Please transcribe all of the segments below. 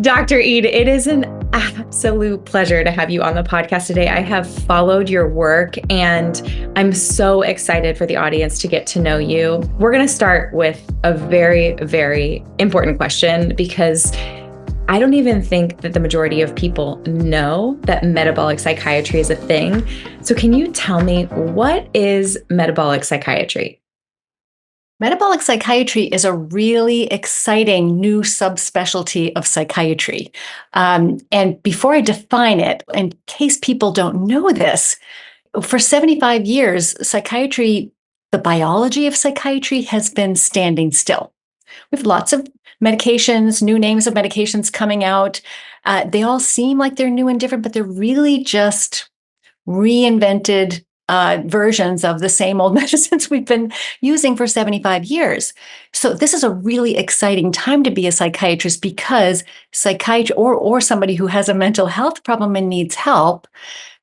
Dr. Eid, it is an absolute pleasure to have you on the podcast today. I have followed your work and I'm so excited for the audience to get to know you. We're going to start with a very, very important question because I don't even think that the majority of people know that metabolic psychiatry is a thing. So can you tell me, what is metabolic psychiatry? Metabolic psychiatry is a really exciting new subspecialty of psychiatry. And before I define it, in case people don't know this, for 75 years, psychiatry, the biology of psychiatry has been standing still. We have lots of medications, new names of medications coming out. They all seem like they're new and different, but they're really just reinvented versions of the same old medicines we've been using for 75 years. So this is a really exciting time to be a psychiatrist because psychiatry or somebody who has a mental health problem and needs help,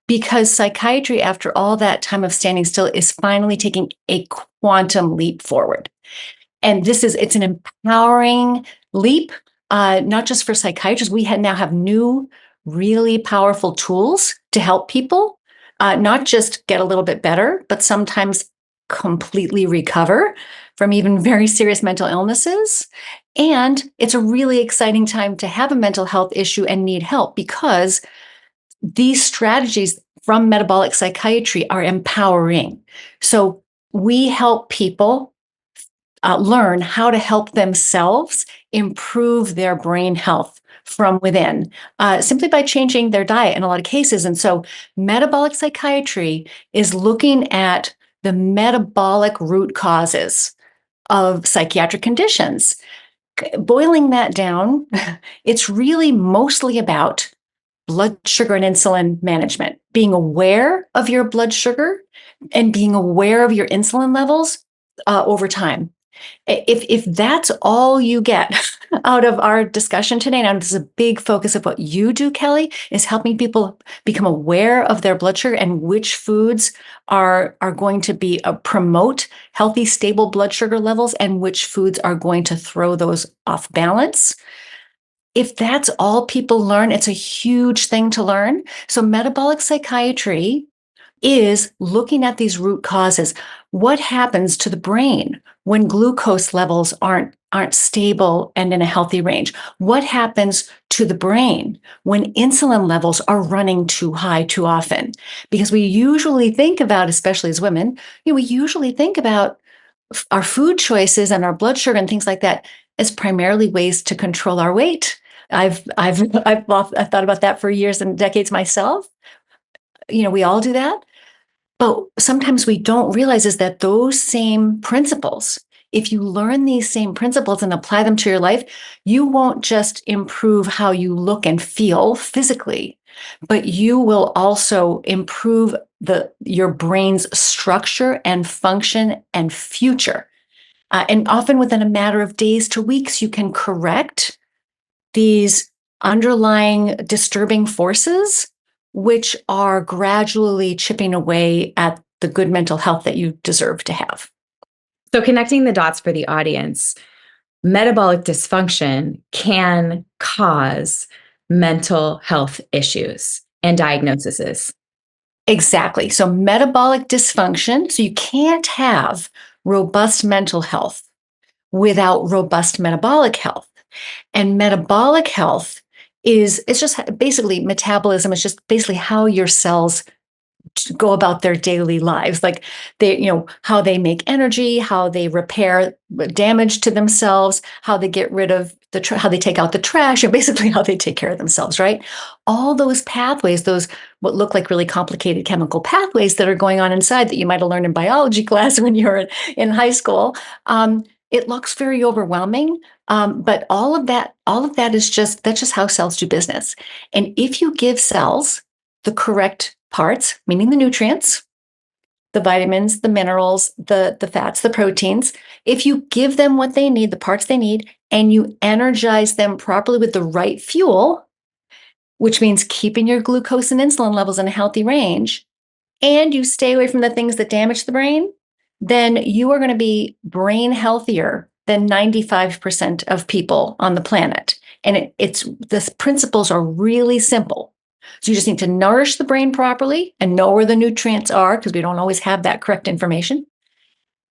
because psychiatry, after all that time of standing still, is finally taking a quantum leap forward. And it's an empowering leap, not just for psychiatrists. We now have new, really powerful tools to help people, not just get a little bit better, but sometimes completely recover from even very serious mental illnesses. And it's a really exciting time to have a mental health issue and need help, because these strategies from metabolic psychiatry are empowering. So we help people learn how to help themselves improve their brain health from within, simply by changing their diet in a lot of cases. And so metabolic psychiatry is looking at the metabolic root causes of psychiatric conditions. Boiling that down, it's really mostly about blood sugar and insulin management, being aware of your blood sugar and being aware of your insulin levels over time. If that's all you get out of our discussion today, and this is a big focus of what you do, Kelly, is helping people become aware of their blood sugar and which foods are going to be promote healthy, stable blood sugar levels, and which foods are going to throw those off balance. If that's all people learn, it's a huge thing to learn. So metabolic psychiatry is looking at these root causes. What happens to the brain when glucose levels aren't stable and in a healthy range? What happens to the brain when insulin levels are running too high too often? Because we usually think about, especially as women, we usually think about our food choices and our blood sugar and things like that as primarily ways to control our weight. I've thought about that for years and decades myself. We all do that. But sometimes we don't realize is that those same principles, if you learn these same principles and apply them to your life, you won't just improve how you look and feel physically, but you will also improve your brain's structure and function and future. And often within a matter of days to weeks, you can correct these underlying disturbing forces, which are gradually chipping away at the good mental health that you deserve to have. So connecting the dots for the audience, metabolic dysfunction can cause mental health issues and diagnoses. Exactly. So metabolic dysfunction, so you can't have robust mental health without robust metabolic health. And metabolic health it's just basically metabolism. It's just basically how your cells go about their daily lives, like how they make energy, how they repair damage to themselves, how they get rid of how they take out the trash, and basically how they take care of themselves, right? All those pathways, those what look like really complicated chemical pathways that are going on inside that you might have learned in biology class when you were in high school. It looks very overwhelming, but all of that is that's just how cells do business. And if you give cells the correct parts, meaning the nutrients, the vitamins, the minerals, the fats, the proteins, if you give them what they need, the parts they need, and you energize them properly with the right fuel, which means keeping your glucose and insulin levels in a healthy range, and you stay away from the things that damage the brain, then you are going to be brain healthier than 95% of people on the planet. And the principles are really simple. So you just need to nourish the brain properly and know where the nutrients are, because we don't always have that correct information.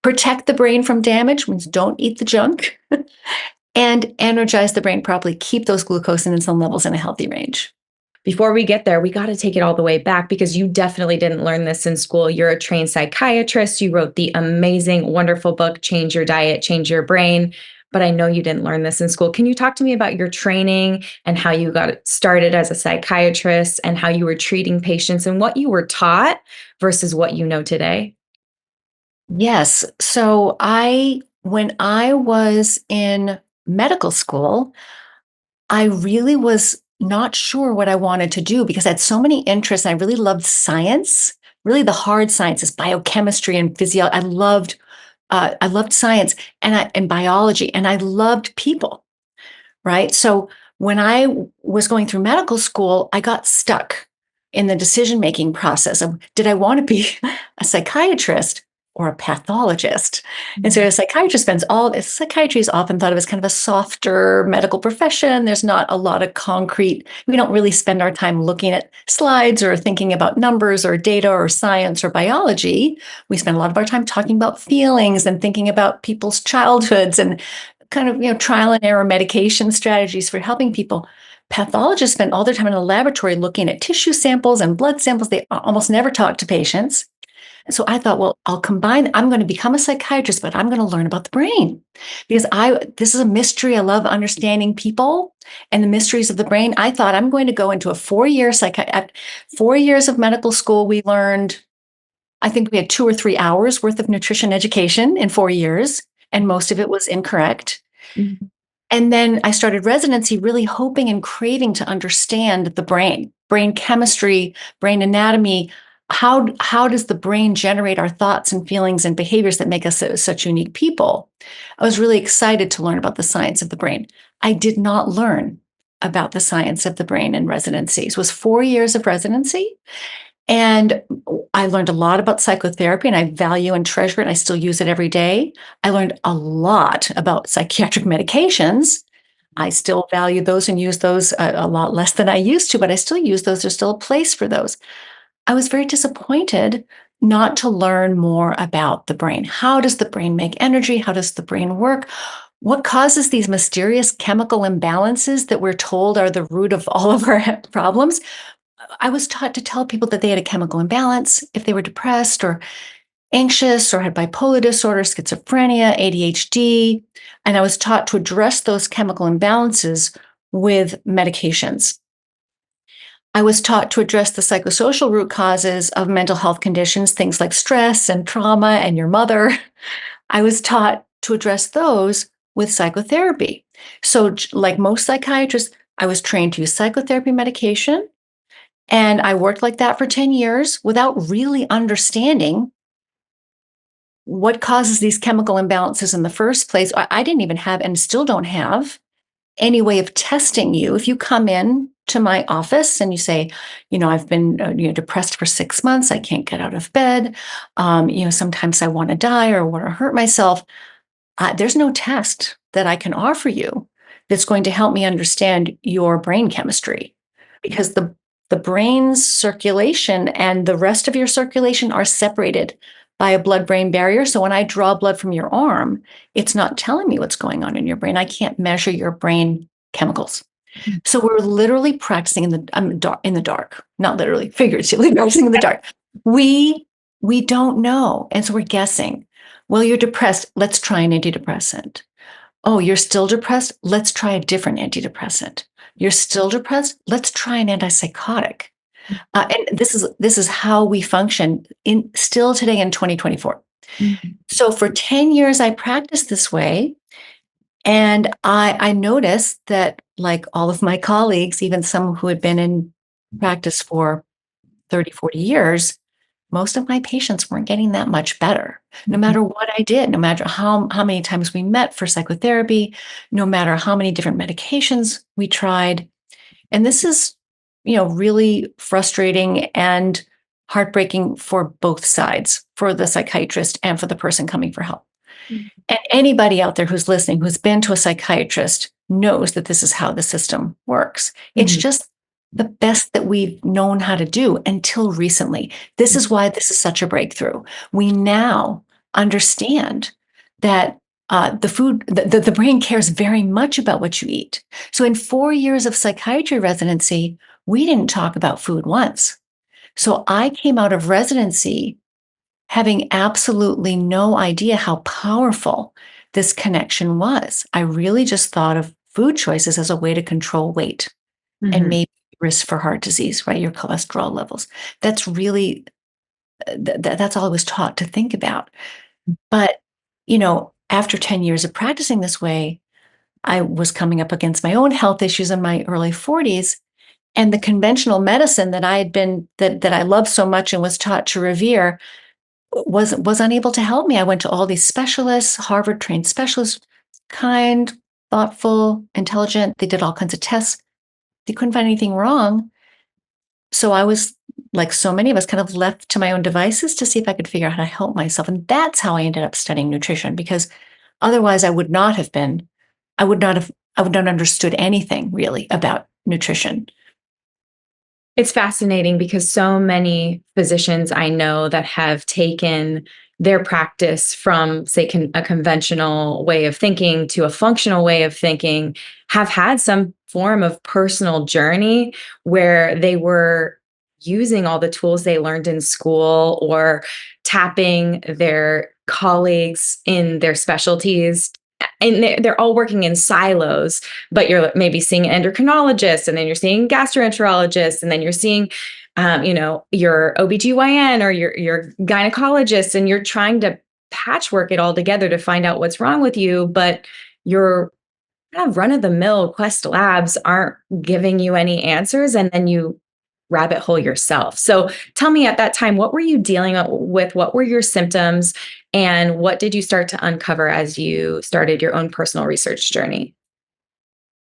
Protect the brain from damage, means don't eat the junk, and energize the brain properly. Keep those glucose and insulin levels in a healthy range. Before we get there, we got to take it all the way back because you definitely didn't learn this in school. You're a trained psychiatrist. You wrote the amazing, wonderful book, Change Your Diet, Change Your Brain. But I know you didn't learn this in school. Can you talk to me about your training and how you got started as a psychiatrist and how you were treating patients and what you were taught versus what you know today? Yes. So when I was in medical school, I really was not sure what I wanted to do because I had so many interests. And I really loved science, really the hard sciences, biochemistry and physiology. I loved science and biology, and I loved people. Right. So when I was going through medical school, I got stuck in the decision making process of, did I want to be a psychiatrist or a pathologist? And so a psychiatrist psychiatry is often thought of as kind of a softer medical profession. There's not a lot of concrete. We don't really spend our time looking at slides or thinking about numbers or data or science or biology. We spend a lot of our time talking about feelings and thinking about people's childhoods and kind of, trial and error medication strategies for helping people. Pathologists spend all their time in a laboratory looking at tissue samples and blood samples. They almost never talk to patients. So I thought, well, I'm going to become a psychiatrist, but I'm going to learn about the brain because this is a mystery. I love understanding people and the mysteries of the brain. I thought I'm going to go into a 4 years of medical school. I think we had 2 or 3 hours worth of nutrition education in 4 years, and most of it was incorrect. Mhm. And then I started residency really hoping and craving to understand the brain chemistry, brain anatomy. How does the brain generate our thoughts and feelings and behaviors that make us such unique people? I was really excited to learn about the science of the brain. I did not learn about the science of the brain in residency. It was 4 years of residency. And I learned a lot about psychotherapy, and I value and treasure it. And I still use it every day. I learned a lot about psychiatric medications. I still value those and use those a lot less than I used to, but I still use those. There's still a place for those. I was very disappointed not to learn more about the brain. How does the brain make energy? How does the brain work? What causes these mysterious chemical imbalances that we're told are the root of all of our problems? I was taught to tell people that they had a chemical imbalance if they were depressed or anxious or had bipolar disorder, schizophrenia, ADHD. And I was taught to address those chemical imbalances with medications. I was taught to address the psychosocial root causes of mental health conditions, things like stress and trauma and your mother. I was taught to address those with psychotherapy. So, like most psychiatrists, I was trained to use psychotherapy medication. And I worked like that for 10 years without really understanding what causes these chemical imbalances in the first place. I didn't even have, and still don't have, any way of testing you. If you come in to my office and you say, I've been depressed for 6 months, I can't get out of bed, sometimes I want to die or want to hurt myself, there's no test that I can offer you that's going to help me understand your brain chemistry, because the brain's circulation and the rest of your circulation are separated by a blood-brain barrier. So when I draw blood from your arm, it's not telling me what's going on in your brain. I can't measure your brain chemicals. So we're literally practicing in the dark, not literally, figuratively practicing in the dark. We don't know, and so we're guessing. Well, you're depressed. Let's try an antidepressant. Oh, you're still depressed? Let's try a different antidepressant. You're still depressed? Let's try an antipsychotic. And this is how we function still today in 2024. Mhm. So for 10 years, I practiced this way. And I noticed that, like all of my colleagues, even some who had been in practice for 30, 40 years, most of my patients weren't getting that much better, no matter what I did, no matter how many times we met for psychotherapy, no matter how many different medications we tried. And this is, really frustrating and heartbreaking for both sides, for the psychiatrist and for the person coming for help. Mhm. And anybody out there who's listening, who's been to a psychiatrist, knows that this is how the system works. It's Mhm. just the best that we've known how to do until recently. This is why this is such a breakthrough. We now understand that the brain cares very much about what you eat. So in 4 years of psychiatry residency, we didn't talk about food once. So I came out of residency having absolutely no idea how powerful this connection was. I really just thought of food choices as a way to control weight and Mhm. maybe risk for heart disease, right? Your cholesterol levels. That's really, that's all I was taught to think about. But, after 10 years of practicing this way, I was coming up against my own health issues in my early 40s. And the conventional medicine that I had been, that I loved so much and was taught to revere, was unable to help me. I went to all these specialists, Harvard trained specialists, kind, thoughtful, intelligent. They did all kinds of tests. They couldn't find anything wrong. So I was, like so many of us, kind of left to my own devices to see if I could figure out how to help myself. And that's how I ended up studying nutrition, because otherwise I would not have, I would not have understood anything really about nutrition. It's fascinating because so many physicians I know that have taken their practice from, say, a conventional way of thinking to a functional way of thinking have had some form of personal journey where they were using all the tools they learned in school or tapping their colleagues in their specialties. And they're all working in silos, but you're maybe seeing an endocrinologist, and then you're seeing gastroenterologist, and then you're seeing your OBGYN or your gynecologist, and you're trying to patchwork it all together to find out what's wrong with you. But your kind of run-of-the-mill Quest Labs aren't giving you any answers, and then you rabbit hole yourself. So tell me, at that time, what were you dealing with? What were your symptoms? And what did you start to uncover as you started your own personal research journey?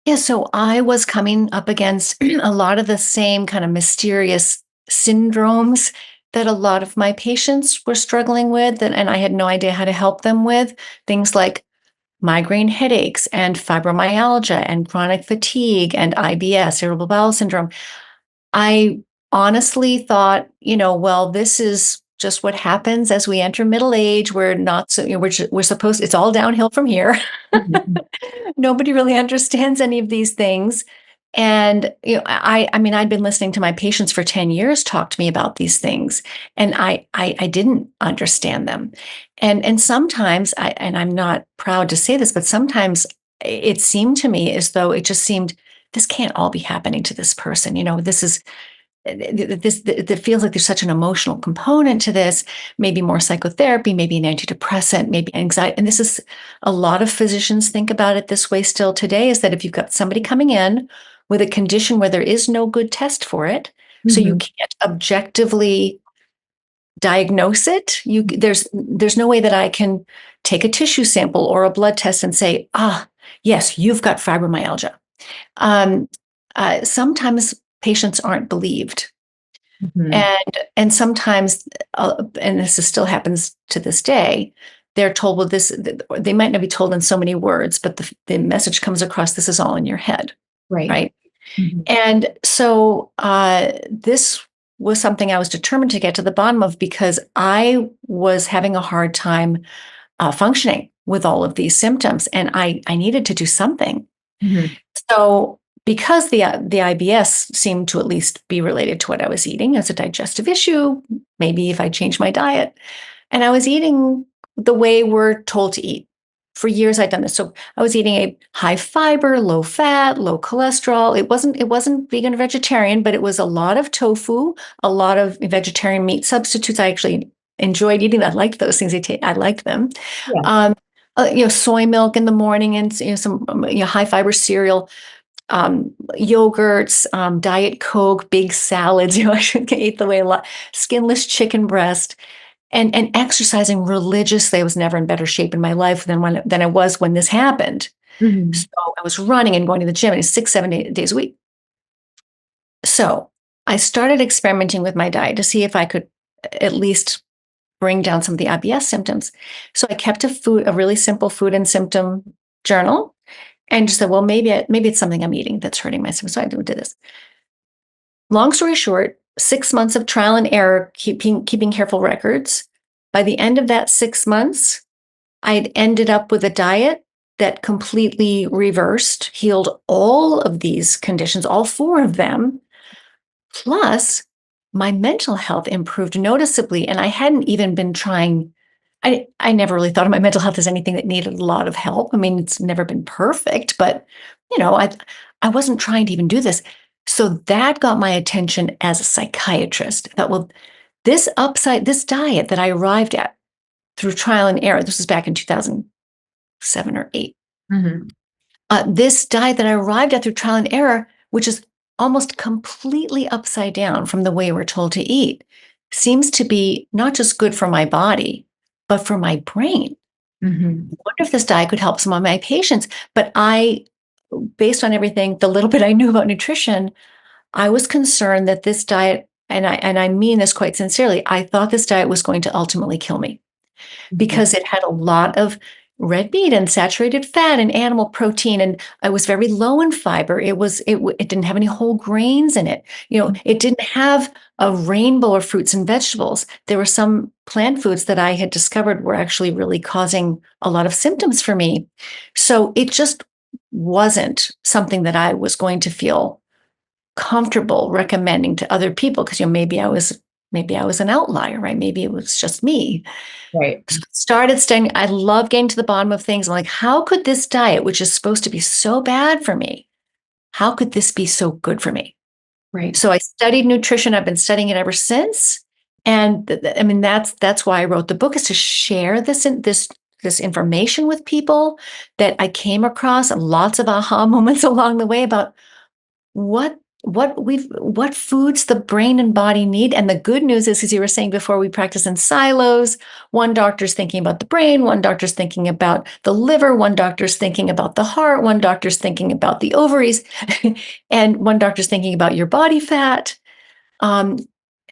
Yeah, so I was coming up against a lot of the same kind of mysterious syndromes that a lot of my patients were struggling with, and I had no idea how to help them with. Things like migraine headaches and fibromyalgia and chronic fatigue and IBS, irritable bowel syndrome. I honestly thought, well, this is just what happens as we enter middle age. We're not so, we're supposed, it's all downhill from here. Mhm. Nobody really understands any of these things. And I mean, I'd been listening to my patients for 10 years talk to me about these things, and I didn't understand them. And sometimes and I'm not proud to say this, but sometimes it seemed to me as though it just seemed, this can't all be happening to this person. This is this it feels like there's such an emotional component to this. Maybe more psychotherapy, maybe an antidepressant, maybe anxiety. And this is, a lot of physicians think about it this way still today, is that if you've got somebody coming in with a condition where there is no good test for it, so you Mhm. can't objectively diagnose it, there's no way that I can take a tissue sample or a blood test and say, yes, you've got fibromyalgia. um, Sometimes patients aren't believed, Mhm. and sometimes, and this still happens to this day, they're told, well, they might not be told in so many words, but the message comes across, this is all in your head, Right. right? Mhm. And so this was something I was determined to get to the bottom of, because I was having a hard time functioning with all of these symptoms, and I needed to do something. Mhm. So, because the IBS seemed to at least be related to what I was eating as a digestive issue, maybe if I changed my diet, and I was eating the way we're told to eat. For years, I'd done this. So I was eating a high fiber, low fat, low cholesterol. It wasn't vegan or vegetarian, but it was a lot of tofu, a lot of vegetarian meat substitutes. I actually enjoyed eating. I liked those things. I liked them. Yeah. Um, Soy milk in the morning, and some high fiber cereal, yogurts, diet Coke, big salads. I should eat the way a lot, skinless chicken breast, and exercising religiously. I was never in better shape in my life than I was when this happened. So Mhm. I was running and going to the gym 6, 7 days a week. So I started experimenting with my diet to see if I could at least bring down some of the IBS symptoms. So I kept a really simple food and symptom journal, and just said, well, maybe it's something I'm eating that's hurting my symptoms. So I did this. Long story short, 6 months of trial and error, keeping careful records. By the end of that 6 months, I'd ended up with a diet that completely reversed, healed all of these conditions, all 4 of them. Plus, my mental health improved noticeably. And I hadn't even been trying. I never really thought of my mental health as anything that needed a lot of help. I mean, it's never been perfect, but I wasn't trying to even do this. So that got my attention as a psychiatrist. I thought, well, this diet that I arrived at through trial and error, this was back in 2007 or 8. Mm-hmm. This diet that I arrived at through trial and error, which is almost completely upside down from the way we're told to eat, seems to be not just good for my body, but for my brain. Mm-hmm. I wonder if this diet could help some of my patients. But based on everything, the little bit I knew about nutrition, I was concerned that this diet, and I mean this quite sincerely, I thought this diet was going to ultimately kill me because it had a lot of red meat and saturated fat and animal protein, and it was very low in fiber. It didn't have any whole grains in it. It didn't have a rainbow of fruits and vegetables. There were some plant foods that I had discovered were actually really causing a lot of symptoms for me. So it just wasn't something that I was going to feel comfortable recommending to other people, because maybe I was an outlier, right? Maybe it was just me. Right. So I started studying. I love getting to the bottom of things. I'm like, how could this diet, which is supposed to be so bad for me, how could this be so good for me? Right. So I studied nutrition. I've been studying it ever since. And I mean, that's why I wrote the book, is to share this information with people that I came across, and lots of aha moments along the way about what foods the brain and body need. And the good news is, as you were saying before, we practice in silos. One doctor's thinking about the brain, one doctor's thinking about the liver, one doctor's thinking about the heart, one doctor's thinking about the ovaries, and one doctor's thinking about your body fat.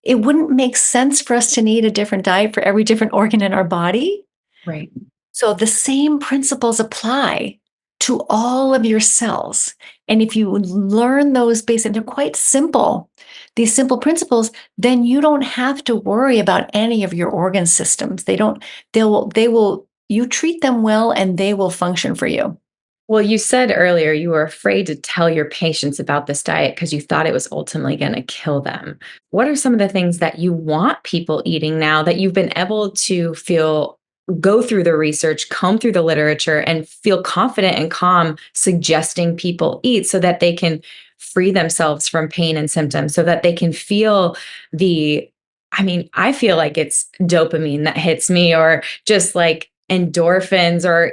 It wouldn't make sense for us to need a different diet for every different organ in our body. Right. So the same principles apply to all of your cells. And if you learn those basic, they're quite simple, these simple principles, then you don't have to worry about any of your organ systems. You treat them well and they will function for you. Well, you said earlier you were afraid to tell your patients about this diet because you thought it was ultimately going to kill them. What are some of the things that you want people eating now that you've been able to go through the research, comb through the literature, and feel confident and calm suggesting people eat so that they can free themselves from pain and symptoms, so that they can feel I feel like it's dopamine that hits me, or just like endorphins, or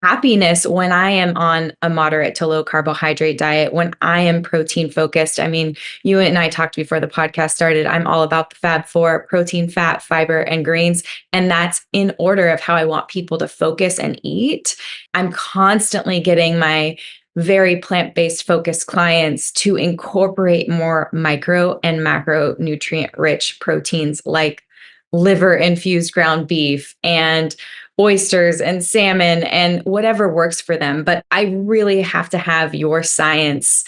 happiness when I am on a moderate to low carbohydrate diet, when I am protein focused. I mean, you and I talked before the podcast started. I'm all about the Fab4: protein, fat, fiber, and greens. And that's in order of how I want people to focus and eat. I'm constantly getting my very plant-based focused clients to incorporate more micro and macronutrient rich proteins, like liver infused ground beef and oysters and salmon and whatever works for them. But I really have to have your science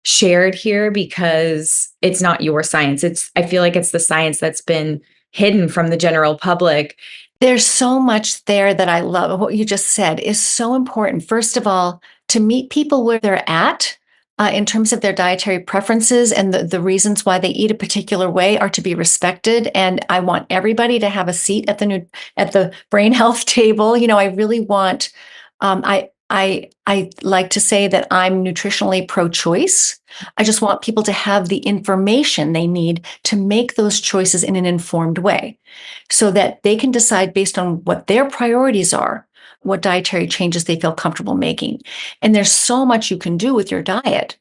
shared here, because it's not your science. I feel like it's the science that's been hidden from the general public. There's so much there that I love. What you just said is so important. First of all, to meet people where they're at in terms of their dietary preferences, and the reasons why they eat a particular way are to be respected. And I want everybody to have a seat at the brain health table. I really want. I like to say that I'm nutritionally pro-choice. I just want people to have the information they need to make those choices in an informed way, so that they can decide based on what their priorities are, what dietary changes they feel comfortable making. And there's so much you can do with your diet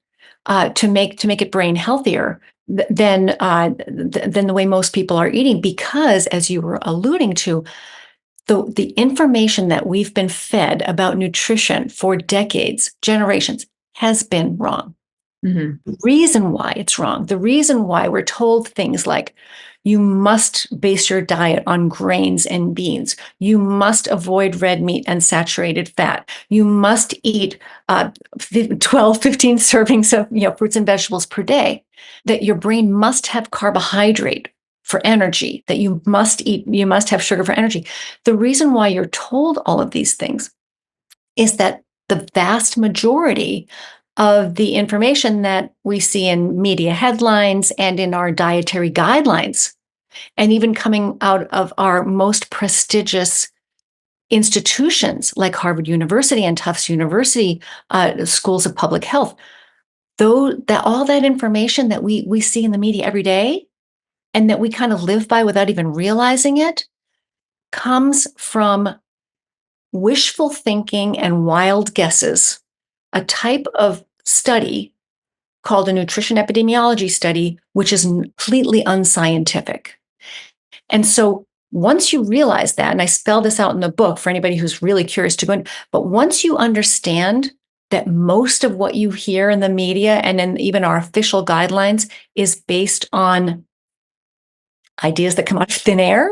to make it brain healthier than the way most people are eating, because, as you were alluding to, the information that we've been fed about nutrition for decades, generations, has been wrong. The reason why it's wrong, the reason why we're told things like, you must base your diet on grains and beans. You must avoid red meat and saturated fat. You must eat 12, 15 servings of fruits and vegetables per day. That your brain must have carbohydrate for energy, that you must have sugar for energy. The reason why you're told all of these things is that the vast majority of the information that we see in media headlines and in our dietary guidelines, and even coming out of our most prestigious institutions like Harvard University and Tufts University, schools of public health, all that information that we see in the media every day and that we kind of live by without even realizing it, comes from wishful thinking and wild guesses, a type of study called a nutrition epidemiology study, which is completely unscientific. And so once you realize that, and I spell this out in the book for anybody who's really curious to go in, but once you understand that most of what you hear in the media and in even our official guidelines is based on ideas that come out of thin air,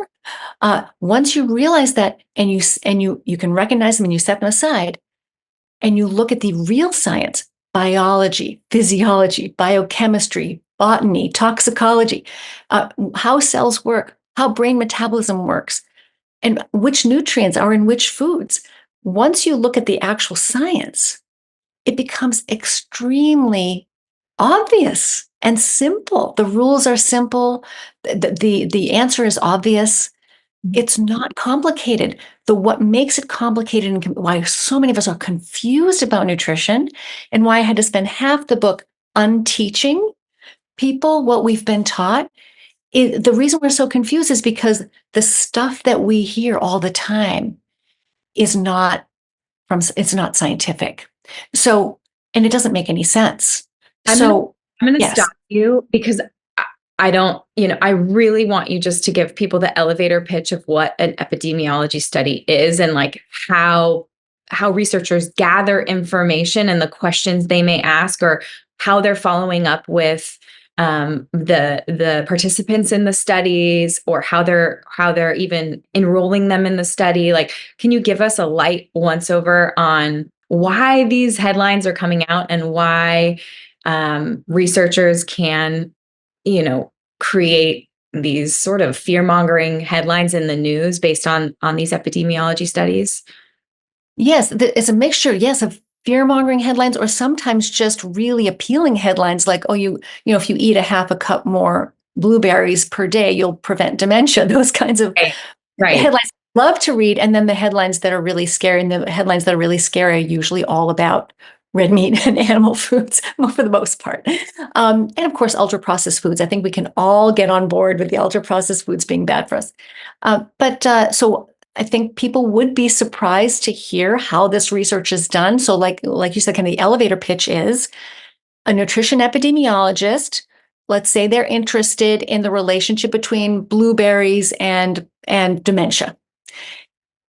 once you realize that and you can recognize them and you set them aside and you look at the real science, biology, physiology, biochemistry, botany, toxicology, how cells work, how brain metabolism works, and which nutrients are in which foods. Once you look at the actual science, it becomes extremely obvious and simple. The rules are simple. The answer is obvious. It's not complicated. What makes it complicated and why so many of us are confused about nutrition, and why I had to spend half the book unteaching people what we've been taught, the reason we're so confused is because the stuff that we hear all the time it's not scientific. So, and it doesn't make any sense. I'm going to yes. stop you because I don't, I really want you just to give people the elevator pitch of what an epidemiology study is and like how researchers gather information and the questions they may ask, or how they're following up with the participants in the studies, or how they're even enrolling them in the study. Like, can you give us a light once over on why these headlines are coming out and why researchers can, create these sort of fear-mongering headlines in the news based on these epidemiology studies? Yes, it's a mixture, yes, of fear-mongering headlines, or sometimes just really appealing headlines like, if you eat a half a cup more blueberries per day, you'll prevent dementia. Those kinds of headlines I love to read. And then the headlines that are really scary, and the headlines that are really scary are usually all about red meat and animal foods for the most part. And of course, ultra-processed foods. I think we can all get on board with the ultra-processed foods being bad for us. So I think people would be surprised to hear how this research is done. So like you said, kind of the elevator pitch is a nutrition epidemiologist, let's say they're interested in the relationship between blueberries and dementia.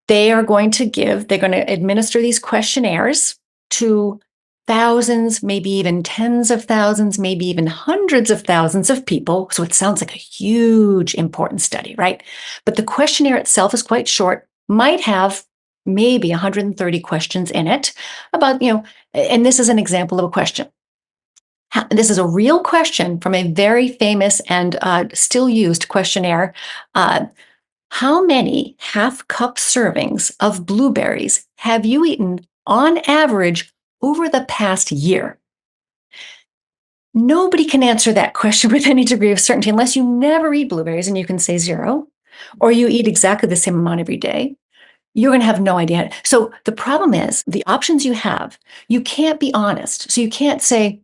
They're going to administer these questionnaires to thousands, maybe even tens of thousands, maybe even hundreds of thousands of people. So it sounds like a huge, important study, right? But the questionnaire itself is quite short, might have maybe 130 questions in it about, and this is an example of a question. This is a real question from a very famous and still used questionnaire. How many half-cup servings of blueberries have you eaten on average over the past year? Nobody can answer that question with any degree of certainty unless you never eat blueberries, and you can say 0, or you eat exactly the same amount every day. You're going to have no idea. So the problem is the options you have, you can't be honest. So you can't say,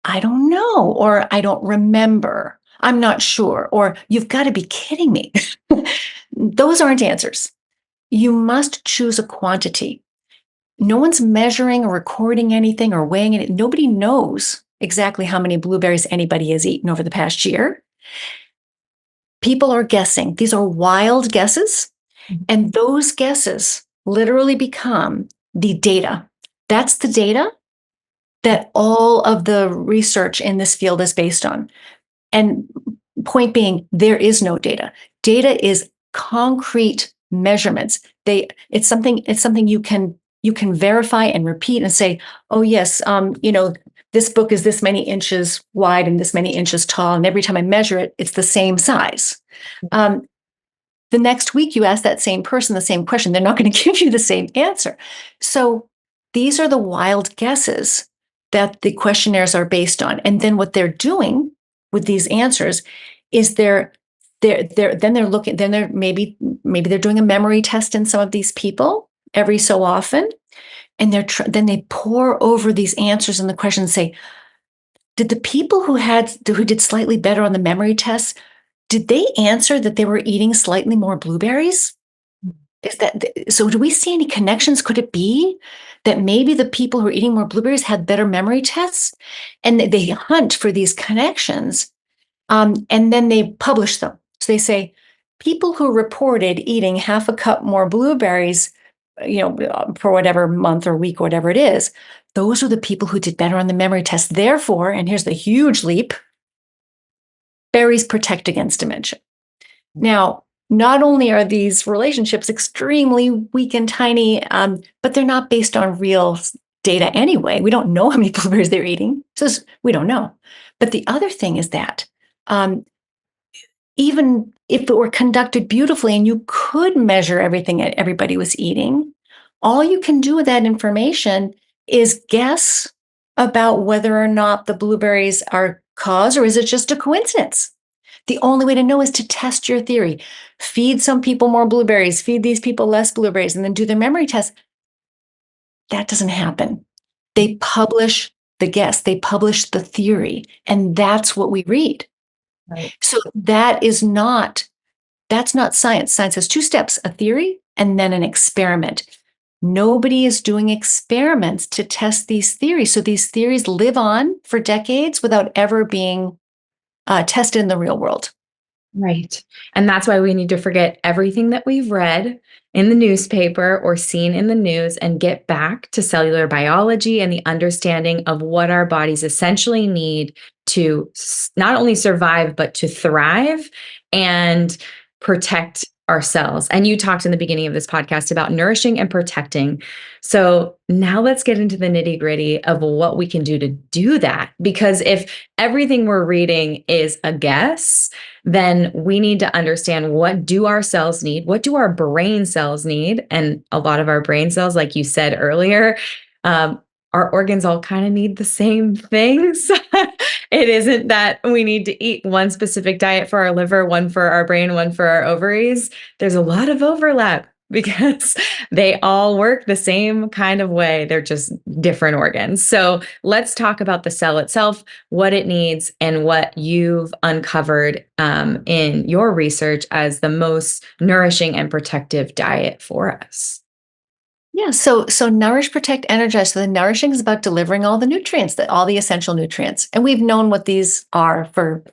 I don't know, or I don't remember, I'm not sure, or you've got to be kidding me. Those aren't answers. You must choose a quantity. No one's measuring or recording anything or weighing it. Nobody knows exactly how many blueberries anybody has eaten over the past year. People are guessing. These are wild guesses, and those guesses literally become the data. That's the data that all of the research in this field is based on. And point being, there is no data. Data is concrete measurements. It's something you can verify and repeat and say, oh yes, this book is this many inches wide and this many inches tall, and every time I measure it, it's the same size. The next week you ask that same person the same question, they're not going to give you the same answer. So these are the wild guesses that the questionnaires are based on. And then what they're doing with these answers is they're maybe they're doing a memory test in some of these people every so often, and then they pour over these answers and the questions and say, did the people who did slightly better on the memory test, did they answer that they were eating slightly more blueberries? So do we see any connections? Could it be that maybe the people who are eating more blueberries had better memory tests? And they hunt for these connections, and then they publish them. So they say, people who reported eating half a cup more blueberries, for whatever month or week or whatever it is, those are the people who did better on the memory test. Therefore, and here's the huge leap, berries protect against dementia. Now, not only are these relationships extremely weak and tiny, but they're not based on real data anyway. We don't know how many blueberries they're eating. So we don't know. But the other thing is that even if it were conducted beautifully and you could measure everything that everybody was eating, all you can do with that information is guess about whether or not the blueberries are cause, or is it just a coincidence? The only way to know is to test your theory. Feed some people more blueberries, feed these people less blueberries, and then do their memory test. That doesn't happen. They publish the guess, they publish the theory, and that's what we read. Right. So that's not science. Science has two steps, a theory and then an experiment. Nobody is doing experiments to test these theories. So these theories live on for decades without ever being tested in the real world. Right. And that's why we need to forget everything that we've read in the newspaper or seen in the news and get back to cellular biology and the understanding of what our bodies essentially need to not only survive, but to thrive and protect ourselves. And you talked in the beginning of this podcast about nourishing and protecting. So now let's get into the nitty-gritty of what we can do to do that. Because if everything we're reading is a guess, then we need to understand, what do our cells need? What do our brain cells need? And a lot of our brain cells, like you said earlier, our organs all kind of need the same things. It isn't that we need to eat one specific diet for our liver, one for our brain, one for our ovaries. There's a lot of overlap because they all work the same kind of way. They're just different organs. So let's talk about the cell itself, what it needs, and what you've uncovered in your research as the most nourishing and protective diet for us. Yeah, so nourish, protect, energize. So the nourishing is about delivering all the nutrients, all the essential nutrients. And we've known what these are for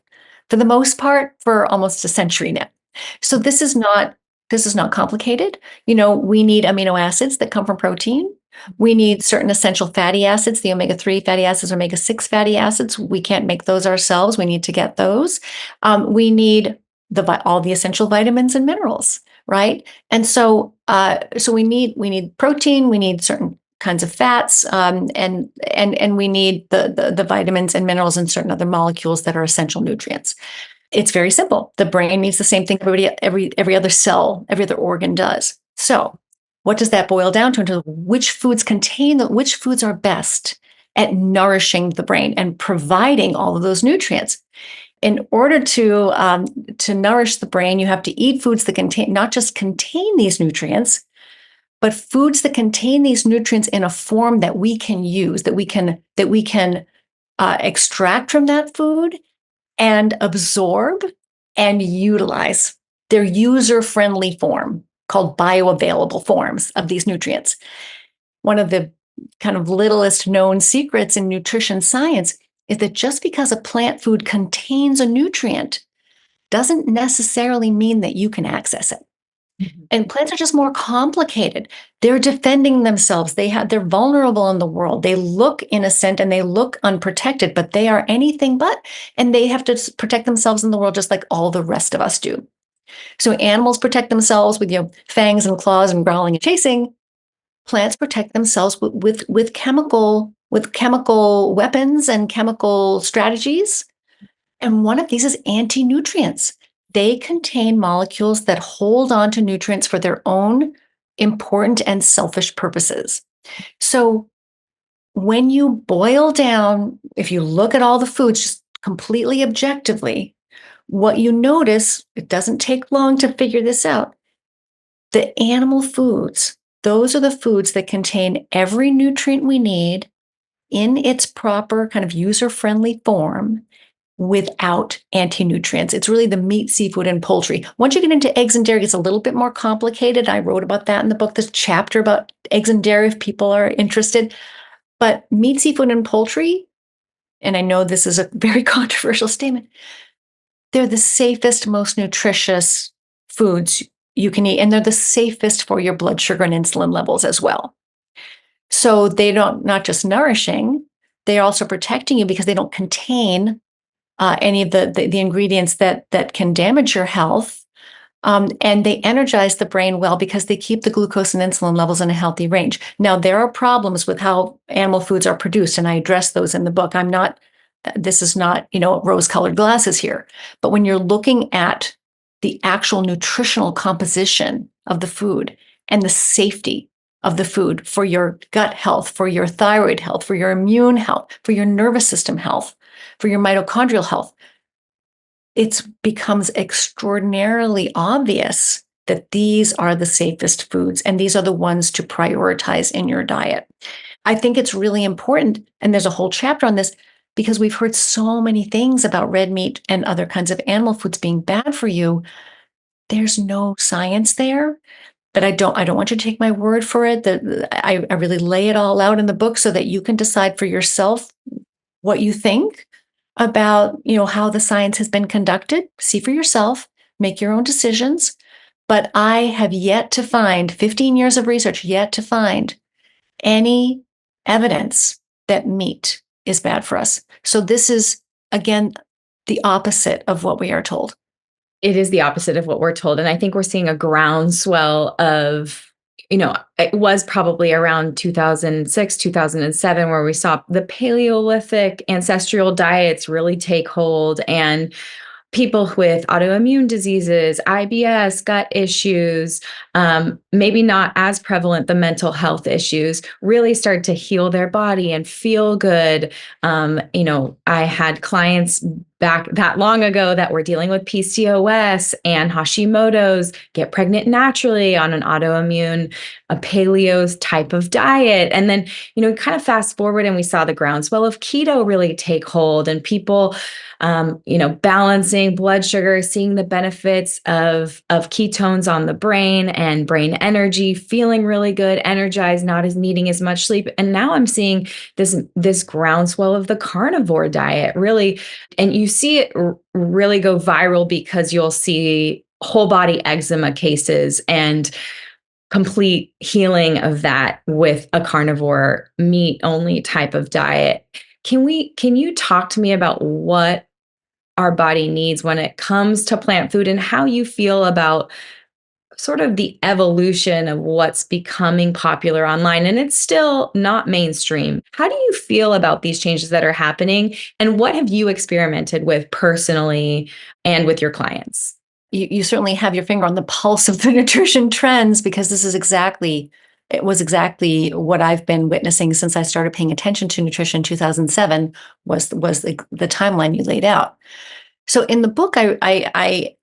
the most part for almost a century now. So this is not complicated. We need amino acids that come from protein. We need certain essential fatty acids, the omega-3 fatty acids, omega-6 fatty acids. We can't make those ourselves. We need to get those. We need all the essential vitamins and minerals, right? And so we need protein. We need certain kinds of fats, and we need the vitamins and minerals and certain other molecules that are essential nutrients. It's very simple. The brain needs the same thing every other cell, every other organ does. So what does that boil down to? Into which foods are best at nourishing the brain and providing all of those nutrients. In order to nourish the brain, you have to eat foods that not just contain these nutrients, but foods that contain these nutrients in a form that we can use, that we can extract from that food and absorb and utilize. Their user-friendly form, called bioavailable forms of these nutrients. One of the kind of littlest known secrets in nutrition science is that just because a plant food contains a nutrient doesn't necessarily mean that you can access it. Mhm. And plants are just more complicated. They're defending themselves. They're vulnerable in the world. They look innocent and they look unprotected, but they are anything but. And they have to protect themselves in the world just like all the rest of us do. So animals protect themselves with fangs and claws and growling and chasing. Plants protect themselves with chemical weapons and chemical strategies. And one of these is anti-nutrients. They contain molecules that hold on to nutrients for their own important and selfish purposes. So when you boil down, if you look at all the foods just completely objectively, what you notice, it doesn't take long to figure this out. The animal foods, those are the foods that contain every nutrient we need in its proper kind of user-friendly form without anti-nutrients. It's really the meat, seafood, and poultry. Once you get into eggs and dairy, it's a little bit more complicated. I wrote about that in the book, this chapter about eggs and dairy if people are interested. But meat, seafood, and poultry, and I know this is a very controversial statement, they're the safest, most nutritious foods you can eat, and they're the safest for your blood sugar and insulin levels as well. So they don't not just nourishing, they're also protecting you because they don't contain any of the ingredients that can damage your health. And they energize the brain well because they keep the glucose and insulin levels in a healthy range. Now, there are problems with how animal foods are produced, and I address those in the book. This is not, rose-colored glasses here. But when you're looking at the actual nutritional composition of the food and the safety of the food for your gut health, for your thyroid health, for your immune health, for your nervous system health, for your mitochondrial health, it becomes extraordinarily obvious that these are the safest foods and these are the ones to prioritize in your diet. I think it's really important, and there's a whole chapter on this because we've heard so many things about red meat and other kinds of animal foods being bad for you. There's no science there, but I don't want you to take my word for it. I really lay it all out in the book so that you can decide for yourself what you think about, how the science has been conducted. See for yourself, make your own decisions. But I have yet to find 15 years of research, yet to find any evidence that meat is bad for us. So this is, again, the opposite of what we are told. It is the opposite of what we're told. And I think we're seeing a groundswell of, it was probably around 2006, 2007, where we saw the Paleolithic ancestral diets really take hold, and people with autoimmune diseases, IBS, gut issues, maybe not as prevalent, the mental health issues, really start to heal their body and feel good. I had clients back that long ago that were dealing with PCOS and Hashimoto's get pregnant naturally on an autoimmune, a paleo type of diet. And then, kind of fast forward and we saw the groundswell of keto really take hold, and people balancing blood sugar, seeing the benefits of ketones on the brain and brain energy, feeling really good, energized, not as needing as much sleep. And now I'm seeing this groundswell of the carnivore diet really, and you see it really go viral because you'll see whole body eczema cases and complete healing of that with a carnivore meat only type of diet. Can you talk to me about what our body needs when it comes to plant food and how you feel about sort of the evolution of what's becoming popular online? And it's still not mainstream. How do you feel about these changes that are happening? And what have you experimented with personally and with your clients? You certainly have your finger on the pulse of the nutrition trends because it was exactly what I've been witnessing since I started paying attention to nutrition in 2007 was the timeline you laid out. So in the book, I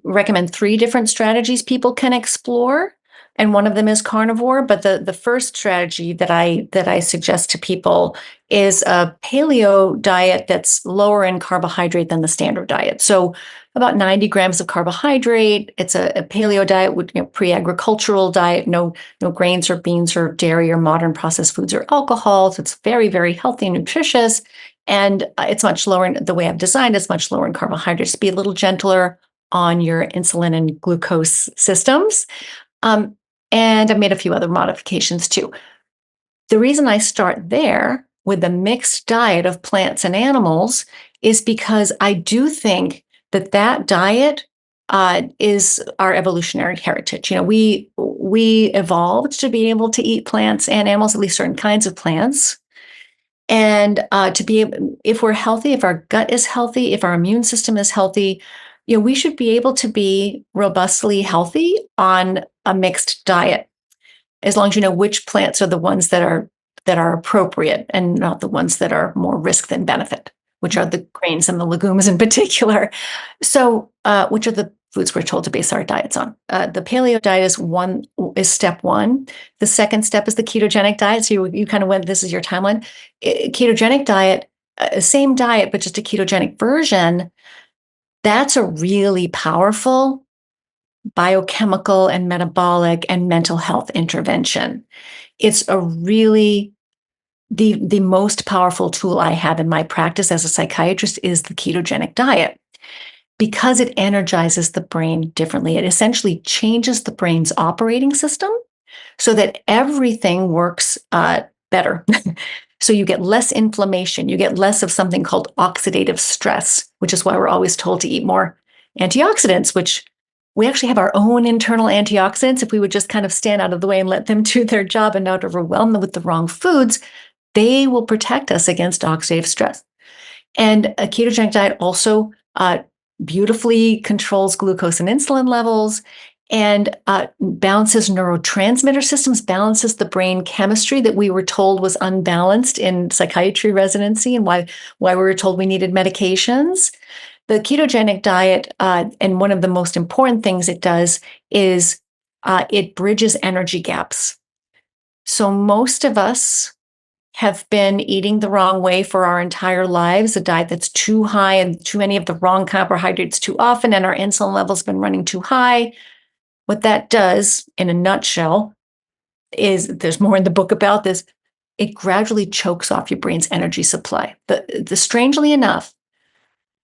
recommend 3 different strategies people can explore, and one of them is carnivore. But the first strategy that I suggest to people is a paleo diet that's lower in carbohydrate than the standard diet. So about 90 grams of carbohydrate. It's a paleo diet with pre-agricultural diet, no grains or beans or dairy or modern processed foods or alcohol. So it's very, very healthy and nutritious. And it's much lower in the way I've designed, it's much lower in carbohydrates to be a little gentler on your insulin and glucose systems. And I've made a few other modifications too. The reason I start there with a mixed diet of plants and animals is because I do think that that diet is our evolutionary heritage. We evolved to be able to eat plants and animals, at least certain kinds of plants. And to be able, if we're healthy, if our gut is healthy, if our immune system is healthy, we should be able to be robustly healthy on a mixed diet, as long as you know which plants are the ones that are appropriate and not the ones that are more risk than benefit, which are the grains and the legumes in particular. So, which are the foods we're told to base our diets on? The paleo diet is step one. The second step is the ketogenic diet. So you kind of went. This is your timeline. Ketogenic diet, same diet, but just a ketogenic version. That's a really powerful biochemical and metabolic and mental health intervention. It's a really the most powerful tool I have in my practice as a psychiatrist is the ketogenic diet, because it energizes the brain differently. It essentially changes the brain's operating system so that everything works better. So you get less inflammation, you get less of something called oxidative stress, which is why we're always told to eat more antioxidants, which we actually have our own internal antioxidants. If we would just kind of stand out of the way and let them do their job and not overwhelm them with the wrong foods, they will protect us against oxidative stress. And a ketogenic diet also beautifully controls glucose and insulin levels and balances neurotransmitter systems, balances the brain chemistry that we were told was unbalanced in psychiatry residency and why we were told we needed medications. The ketogenic diet, and one of the most important things it does is it bridges energy gaps. So most of us have been eating the wrong way for our entire lives, a diet that's too high and too many of the wrong carbohydrates too often, and our insulin levels have been running too high. What that does, in a nutshell, is there's more in the book about this. It gradually chokes off your brain's energy supply. The strangely enough,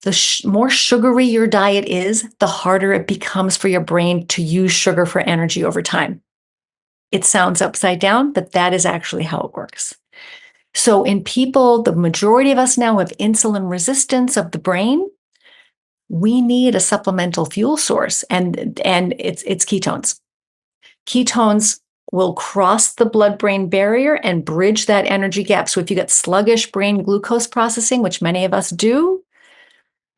the more sugary your diet is, the harder it becomes for your brain to use sugar for energy over time. It sounds upside down, but that is actually how it works. So in people, the majority of us now have insulin resistance of the brain. We need a supplemental fuel source, and it's ketones. Ketones will cross the blood-brain barrier and bridge that energy gap. So if you get sluggish brain glucose processing, which many of us do,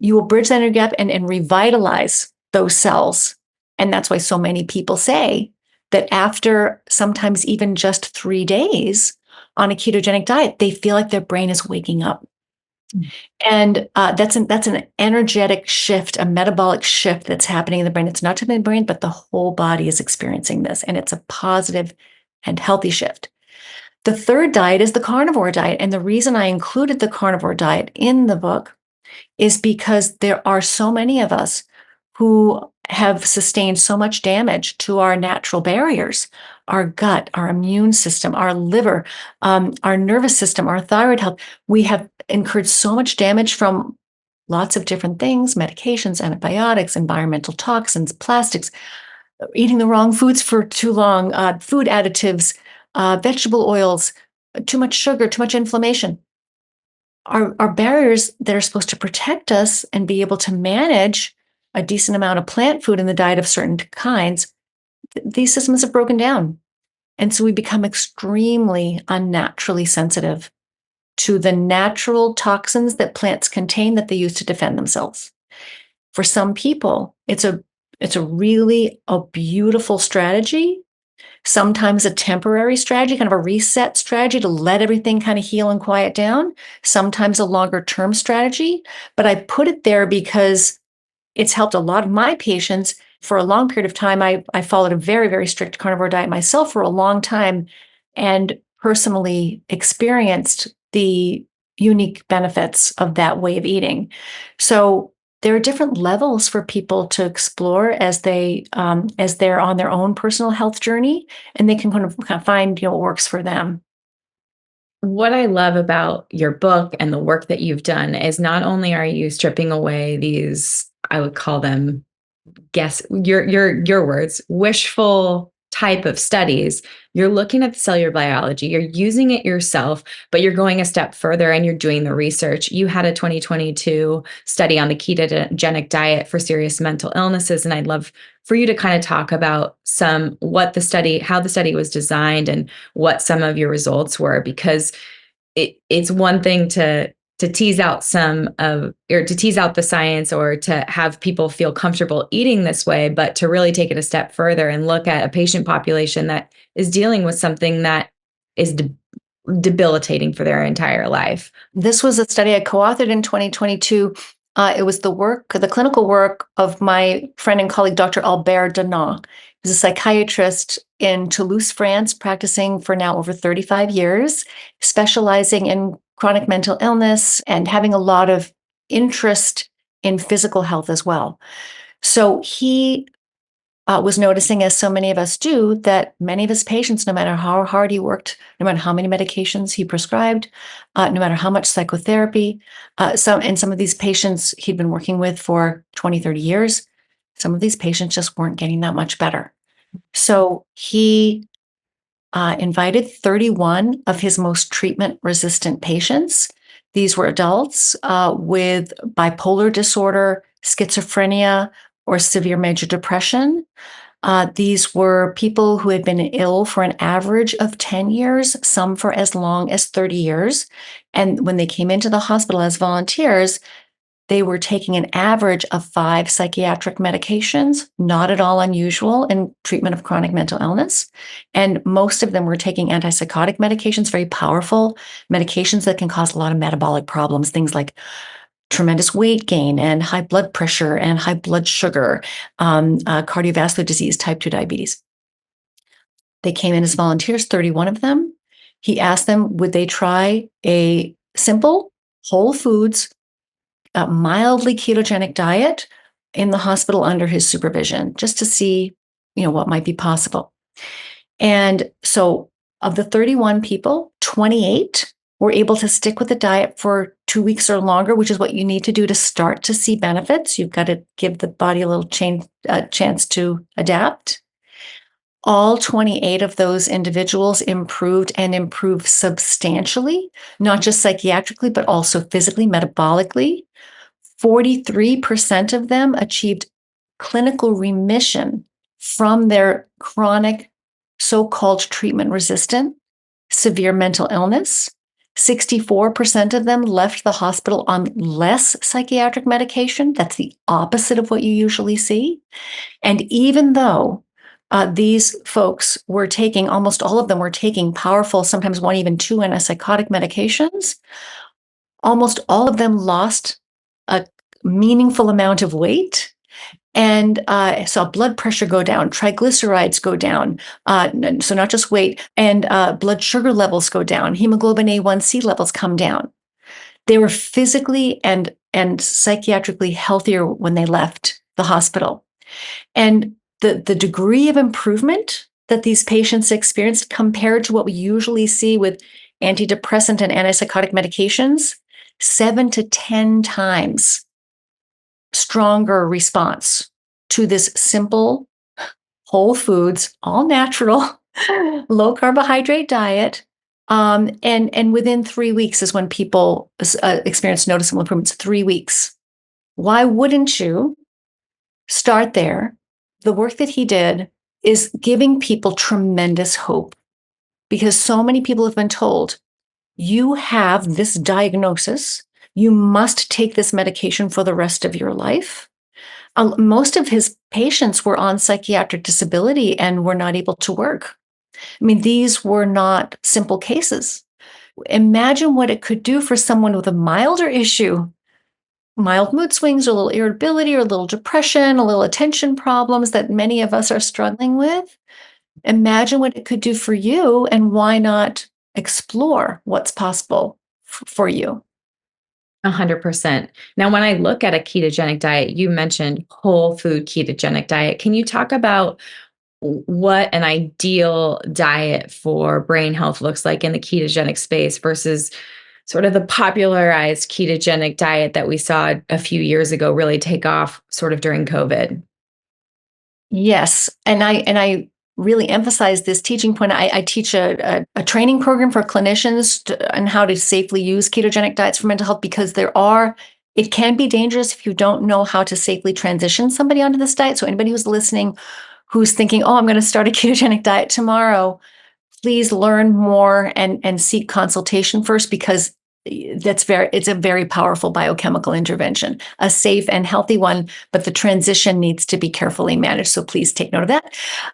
you will bridge that energy gap and revitalize those cells. And that's why so many people say that after sometimes even just 3 days on a ketogenic diet, they feel like their brain is waking up. And that's an energetic shift, a metabolic shift that's happening in the brain. It's not just in the brain, but the whole body is experiencing this. And it's a positive and healthy shift. The third diet is the carnivore diet. And the reason I included the carnivore diet in the book is because there are so many of us who have sustained so much damage to our natural barriers, our gut, our immune system, our liver, our nervous system, our thyroid health. We have incurred so much damage from lots of different things, medications, antibiotics, environmental toxins, plastics, eating the wrong foods for too long, food additives, vegetable oils, too much sugar, too much inflammation. Our barriers that are supposed to protect us and be able to manage a decent amount of plant food in the diet of certain kinds, these systems have broken down. And so we become extremely unnaturally sensitive to the natural toxins that plants contain that they use to defend themselves. For some people, it's a really beautiful strategy, sometimes a temporary strategy, kind of a reset strategy to let everything kind of heal and quiet down, sometimes a longer term strategy. But I put it there because it's helped a lot of my patients for a long period of time. I followed a very, very strict carnivore diet myself for a long time and personally experienced the unique benefits of that way of eating. So there are different levels for people to explore as they're on their own personal health journey, and they can kind of find what works for them. What I love about your book and the work that you've done is not only are you stripping away these, I would call them guess your words, wishful type of studies. You're looking at the cellular biology, you're using it yourself, but you're going a step further and you're doing the research. You had a 2022 study on the ketogenic diet for serious mental illnesses, and I'd love for you to kind of talk about how the study was designed and what some of your results were, because it's one thing to tease out to tease out the science or to have people feel comfortable eating this way, but to really take it a step further and look at a patient population that is dealing with something that is debilitating for their entire life. This was a study I co-authored in 2022. It was the clinical work of my friend and colleague, Dr. Albert Danan. He's a psychiatrist in Toulouse, France, practicing for now over 35 years, specializing in chronic mental illness and having a lot of interest in physical health as well. So he was noticing, as so many of us do, that many of his patients, no matter how hard he worked, no matter how many medications he prescribed, no matter how much psychotherapy, some of these patients he'd been working with for 20, 30 years, some of these patients just weren't getting that much better. So he invited 31 of his most treatment-resistant patients. These were adults with bipolar disorder, schizophrenia, or severe major depression. These were people who had been ill for an average of 10 years, some for as long as 30 years. And when they came into the hospital as volunteers, they were taking an average of 5 psychiatric medications, not at all unusual in treatment of chronic mental illness. And most of them were taking antipsychotic medications, very powerful medications that can cause a lot of metabolic problems, things like tremendous weight gain and high blood pressure and high blood sugar, cardiovascular disease, type 2 diabetes. They came in as volunteers, 31 of them. He asked them, would they try a simple, whole foods, mildly ketogenic diet in the hospital under his supervision, just to see, what might be possible. And so of the 31 people, 28 were able to stick with the diet for 2 weeks or longer, which is what you need to do to start to see benefits. You've got to give the body a little chance to adapt. All 28 of those individuals improved substantially, not just psychiatrically, but also physically, metabolically. 43% of them achieved clinical remission from their chronic, so-called treatment-resistant, severe mental illness. 64% of them left the hospital on less psychiatric medication. That's the opposite of what you usually see. And even though these folks were taking, almost all of them were taking powerful, sometimes 1, even 2 antipsychotic medications, almost all of them lost a meaningful amount of weight, and saw blood pressure go down, triglycerides go down, so not just weight, and blood sugar levels go down, hemoglobin A1C levels come down. They were physically and psychiatrically healthier when they left the hospital. And the degree of improvement that these patients experienced compared to what we usually see with antidepressant and antipsychotic medications, 7 to 10 times stronger response to this simple, whole foods, all natural, low carbohydrate diet. And within 3 weeks is when people experience noticeable improvements. 3 weeks. Why wouldn't you start there? The work that he did is giving people tremendous hope, because so many people have been told, you have this diagnosis, you must take this medication for the rest of your life. Most of his patients were on psychiatric disability and were not able to work. I mean, these were not simple cases. Imagine what it could do for someone with a milder issue, mild mood swings, or a little irritability, or a little depression, a little attention problems that many of us are struggling with. Imagine what it could do for you, and why not explore what's possible for you? 100%. Now, when I look at a ketogenic diet, you mentioned whole food ketogenic diet. Can you talk about what an ideal diet for brain health looks like in the ketogenic space versus sort of the popularized ketogenic diet that we saw a few years ago really take off sort of during COVID? Yes, and I really emphasize this teaching point. I teach a training program for clinicians on how to safely use ketogenic diets for mental health, because it can be dangerous if you don't know how to safely transition somebody onto this diet. So anybody who's listening, who's thinking, "Oh, I'm going to start a ketogenic diet tomorrow," please learn more and seek consultation first, because it's a very powerful biochemical intervention, a safe and healthy one, but the transition needs to be carefully managed. So please take note of that.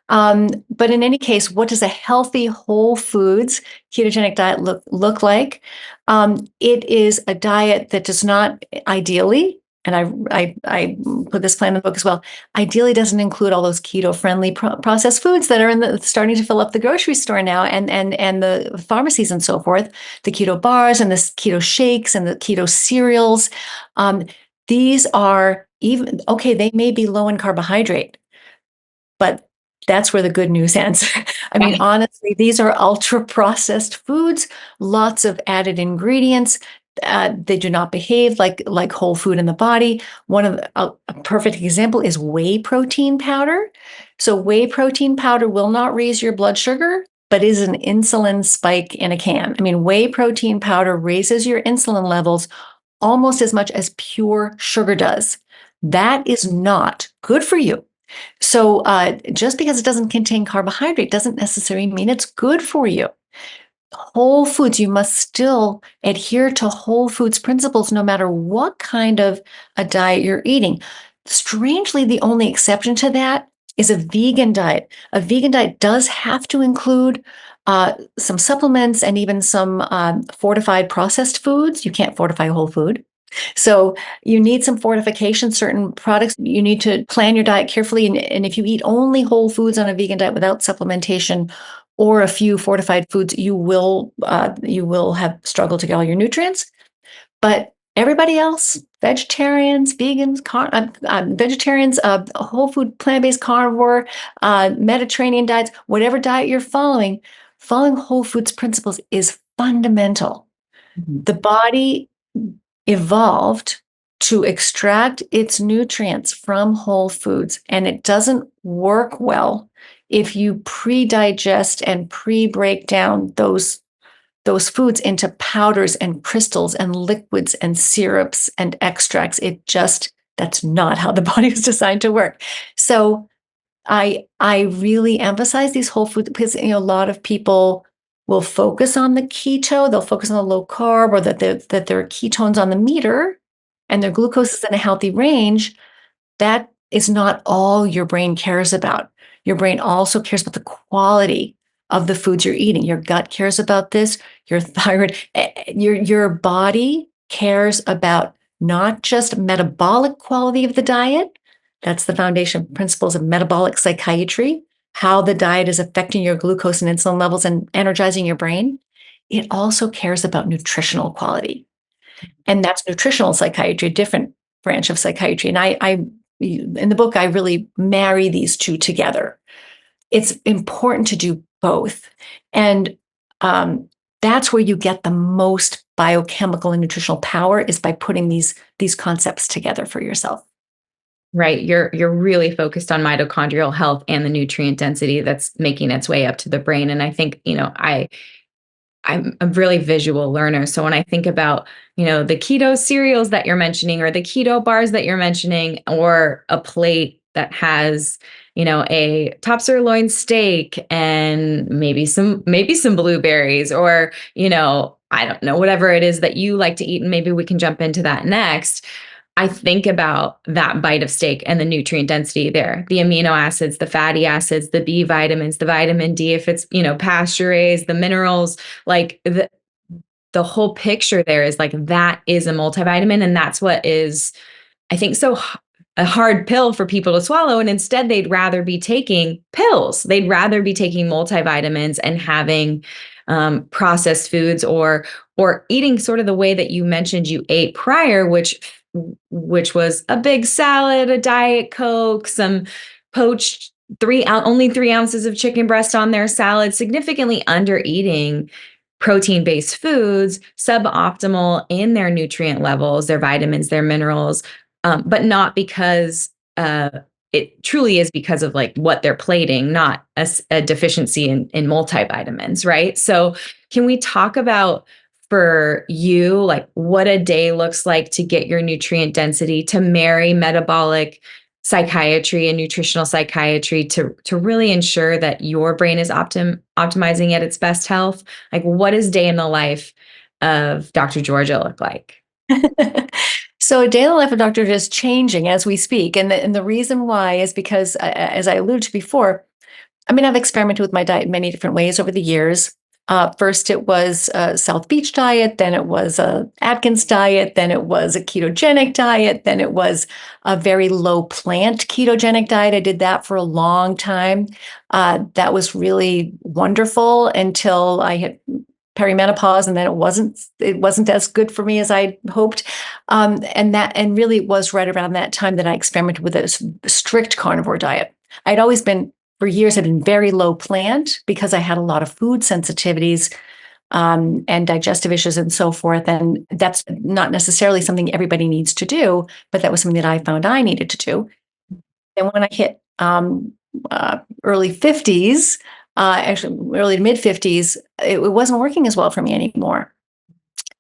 But in any case, what does a healthy whole foods ketogenic diet look like? It is a diet that does not ideally, and I put this plan in the book as well, ideally doesn't include all those keto-friendly processed foods that are starting to fill up the grocery store now, and the pharmacies and so forth, the keto bars and the keto shakes and the keto cereals. Um, these are even, okay, they may be low in carbohydrate, but that's where the good news ends. I mean, Right. honestly, these are ultra processed foods, lots of added ingredients. They do not behave like whole food in the body. A perfect example is whey protein powder. So whey protein powder will not raise your blood sugar, but is an insulin spike in a can. I mean, whey protein powder raises your insulin levels almost as much as pure sugar does. That is not good for you. So just because it doesn't contain carbohydrate doesn't necessarily mean it's good for you. Whole foods, you must still adhere to whole foods principles no matter what kind of a diet you're eating. Strangely, the only exception to that is a vegan diet. A vegan diet does have to include some supplements and even some fortified processed foods. You can't fortify a whole food. So you need some fortification, certain products. You need to plan your diet carefully. And if you eat only whole foods on a vegan diet without supplementation or a few fortified foods, you will have struggled to get all your nutrients. But everybody else, vegetarians, vegans, vegetarians, whole food, plant-based carnivore, Mediterranean diets, whatever diet you're following whole foods principles is fundamental. Mhm. The body evolved to extract its nutrients from whole foods, and it doesn't work well if you pre-digest and pre-break down those foods into powders and crystals and liquids and syrups and extracts. That's not how the body was designed to work. So I really emphasize these whole foods, because a lot of people will focus on the keto, they'll focus on the low carb, or that there are ketones on the meter and their glucose is in a healthy range. That is not all your brain cares about. Your brain also cares about the quality of the foods you're eating. Your gut cares about this, your thyroid, your body cares about not just metabolic quality of the diet. That's the foundation principles of metabolic psychiatry, how the diet is affecting your glucose and insulin levels and energizing your brain. It also cares about nutritional quality. And that's nutritional psychiatry, a different branch of psychiatry. And I in the book, I really marry these two together. It's important to do both. And that's where you get the most biochemical and nutritional power, is by putting these concepts together for yourself. Right. You're really focused on mitochondrial health and the nutrient density that's making its way up to the brain. And I think, I'm a really visual learner. So when I think about, the keto cereals that you're mentioning, or the keto bars that you're mentioning, or a plate that has, a top sirloin steak and maybe some blueberries, or, I don't know, whatever it is that you like to eat. And maybe we can jump into that next. I think about that bite of steak and the nutrient density there, the amino acids, the fatty acids, the B vitamins, the vitamin D, if it's, pasture raised, the minerals, like the whole picture there is like, that is a multivitamin. And that's what is, I think, a hard pill for people to swallow. And instead they'd rather be taking pills. They'd rather be taking multivitamins and having processed foods, or eating sort of the way that you mentioned you ate prior, which was a big salad, a Diet Coke, some poached only 3 ounces of chicken breast on their salad, significantly under eating protein-based foods, suboptimal in their nutrient levels, their vitamins, their minerals, but not because it truly is because of like what they're plating, not a deficiency in multivitamins, right? So can we talk about for you, like what a day looks like to get your nutrient density, to marry metabolic psychiatry and nutritional psychiatry to really ensure that your brain is optimizing at its best health? Like what does day in the life of Dr. Georgia look like? So a day in the life of doctor is changing as we speak. And the reason why is because, as I alluded to before, I mean, I've experimented with my diet in many different ways over the years. First, it was a South Beach diet, then it was a Atkins diet, then it was a ketogenic diet, then it was a very low plant ketogenic diet. I did that for a long time. That was really wonderful until I hit perimenopause, and then it wasn't as good for me as I hoped. And really it was right around that time that I experimented with a strict carnivore diet. I'd always been for years had been very low plant because I had a lot of food sensitivities, and digestive issues and so forth. And that's not necessarily something everybody needs to do, but that was something that I found I needed to do. And when I hit early 50s, actually early to mid 50s, it wasn't working as well for me anymore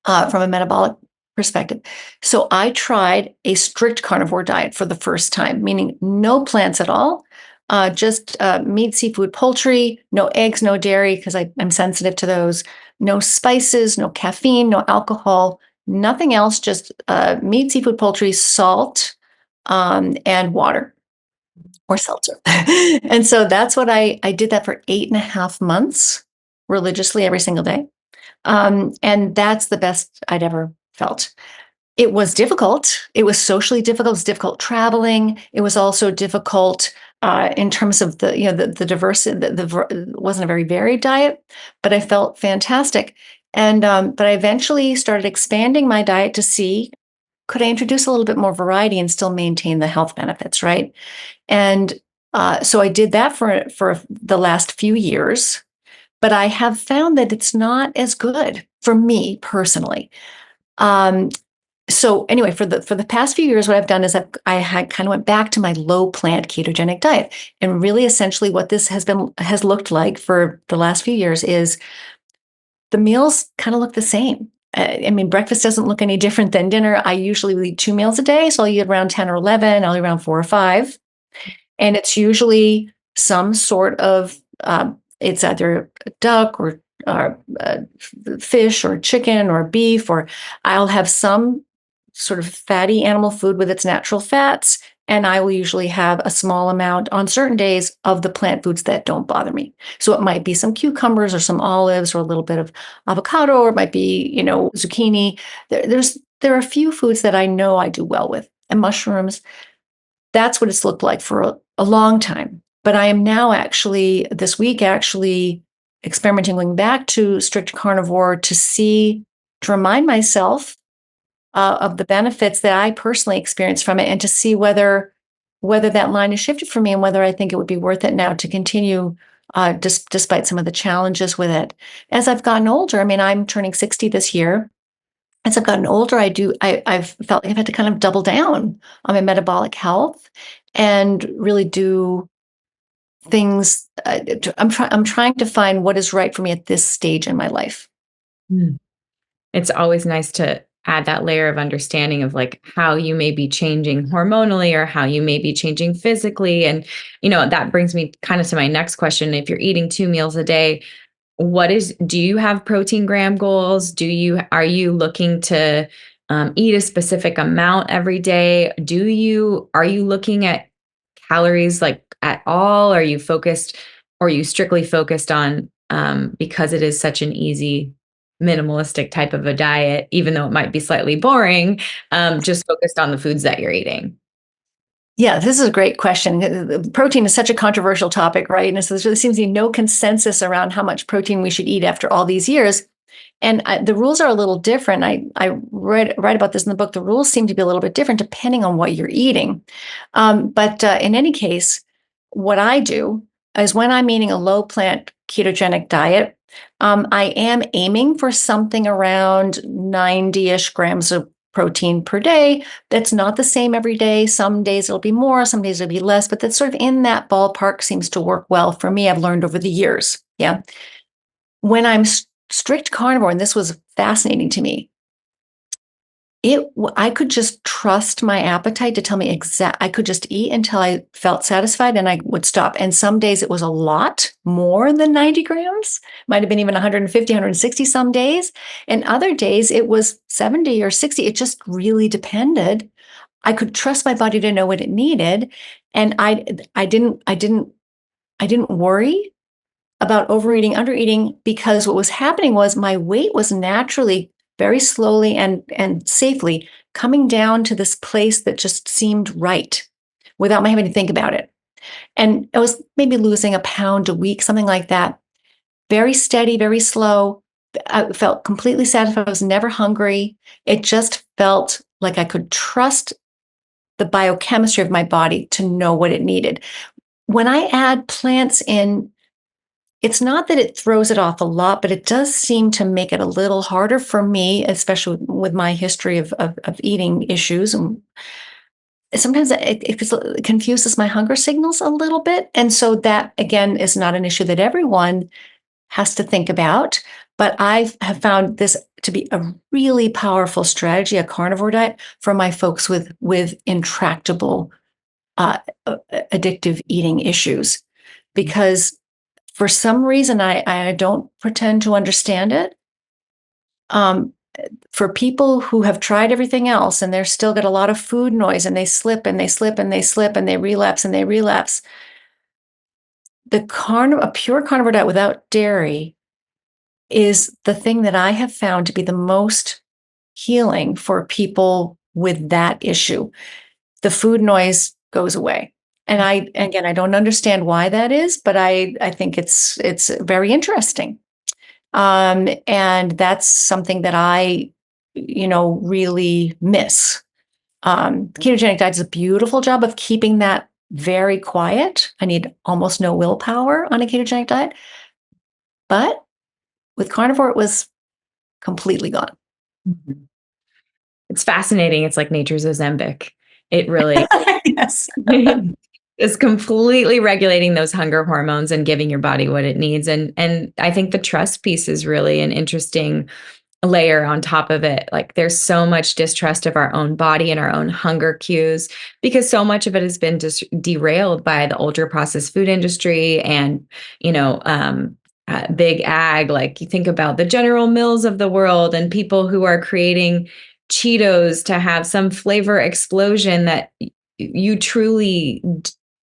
from a metabolic perspective. So I tried a strict carnivore diet for the first time, meaning no plants at all, just meat, seafood, poultry, no eggs, no dairy, because I'm sensitive to those, no spices, no caffeine, no alcohol, nothing else, just meat, seafood, poultry, salt, and water or seltzer. And so that's what I did that for 8.5 months religiously every single day. And that's the best I'd ever felt. It was difficult. It was socially difficult. It was difficult traveling. It was also difficult in terms of the diversity. It wasn't a very varied diet, but I felt fantastic. And but I eventually started expanding my diet to see, could I introduce a little bit more variety and still maintain the health benefits, right? And so I did that for the last few years, but I have found that it's not as good for me personally. So anyway, for the past few years, what I've done is I had kind of went back to my low plant ketogenic diet, and really essentially what this has looked like for the last few years is the meals kind of look the same. I mean, breakfast doesn't look any different than dinner. I usually eat 2 meals a day, so I'll eat around 10 or 11. I'll eat around 4 or 5. And it's usually some sort of, it's either a duck or fish or chicken or beef, or I'll have some sort of fatty animal food with its natural fats. And I will usually have a small amount on certain days of the plant foods that don't bother me. So it might be some cucumbers or some olives or a little bit of avocado, or it might be, zucchini. There are a few foods that I know I do well with, and mushrooms. That's what it's looked like for a long time. But I am now this week, experimenting, going back to strict carnivore to remind myself of the benefits that I personally experienced from it, and to see whether that line has shifted for me, and whether I think it would be worth it now to continue, despite some of the challenges with it. As I've gotten older, I mean, I'm turning 60 this year. As I've gotten older, I've felt like I've had to kind of double down on my metabolic health and really do things. I'm trying to find what is right for me at this stage in my life. Mm. It's always nice to add that layer of understanding of like how you may be changing hormonally or how you may be changing physically. And, that brings me kind of to my next question. If you're eating 2 meals a day, do you have protein gram goals? Are you looking to eat a specific amount every day? Are you looking at calories like at all? Are you focused, or are you strictly focused on, because it is such an easy, minimalistic type of a diet, even though it might be slightly boring, just focused on the foods that you're eating? Yeah, this is a great question. Protein is such a controversial topic, right? And so there seems to be no consensus around how much protein we should eat after all these years. And the rules are a little different. I write about this in the book. The rules seem to be a little bit different depending on what you're eating. But in any case, what I do is, when I'm eating a low plant ketogenic diet, I am aiming for something around 90-ish grams of protein per day. That's not the same every day. Some days it'll be more, some days it'll be less, but that's sort of in that ballpark seems to work well for me. I've learned over the years. Yeah. When I'm strict carnivore, and this was fascinating to me, I could just trust my appetite to tell me I could just eat until I felt satisfied and I would stop. And some days it was a lot more than 90 grams, might have been even 150, 160 some days. And other days it was 70 or 60. It just really depended. I could trust my body to know what it needed. And I didn't worry about overeating, undereating, because what was happening was my weight was naturally very slowly and safely coming down to this place that just seemed right without me having to think about it. And I was maybe losing a pound a week, something like that. Very steady, very slow. I felt completely satisfied. I was never hungry. It just felt like I could trust the biochemistry of my body to know what it needed. When I add plants in, it's not that it throws it off a lot, but it does seem to make it a little harder for me, especially with my history of eating issues. And sometimes it confuses my hunger signals a little bit. And so that, again, is not an issue that everyone has to think about. But I have found this to be a really powerful strategy, a carnivore diet, for my folks with intractable addictive eating issues. Because for some reason, I don't pretend to understand it. For people who have tried everything else and they're still got a lot of food noise and they slip and they slip and they slip and they relapse and they relapse, a pure carnivore diet without dairy is the thing that I have found to be the most healing for people with that issue. The food noise goes away. And I don't understand why that is, but I think it's very interesting. And that's something that I, really miss. Ketogenic diet does a beautiful job of keeping that very quiet. I need almost no willpower on a ketogenic diet. But with carnivore, it was completely gone. Mhm. It's fascinating. It's like nature's Ozempic. It really Yes. is completely regulating those hunger hormones and giving your body what it needs. And I think the trust piece is really an interesting layer on top of it. Like there's so much distrust of our own body and our own hunger cues because so much of it has been derailed by the ultra processed food industry and, big ag. Like you think about the General Mills of the world and people who are creating Cheetos to have some flavor explosion that you truly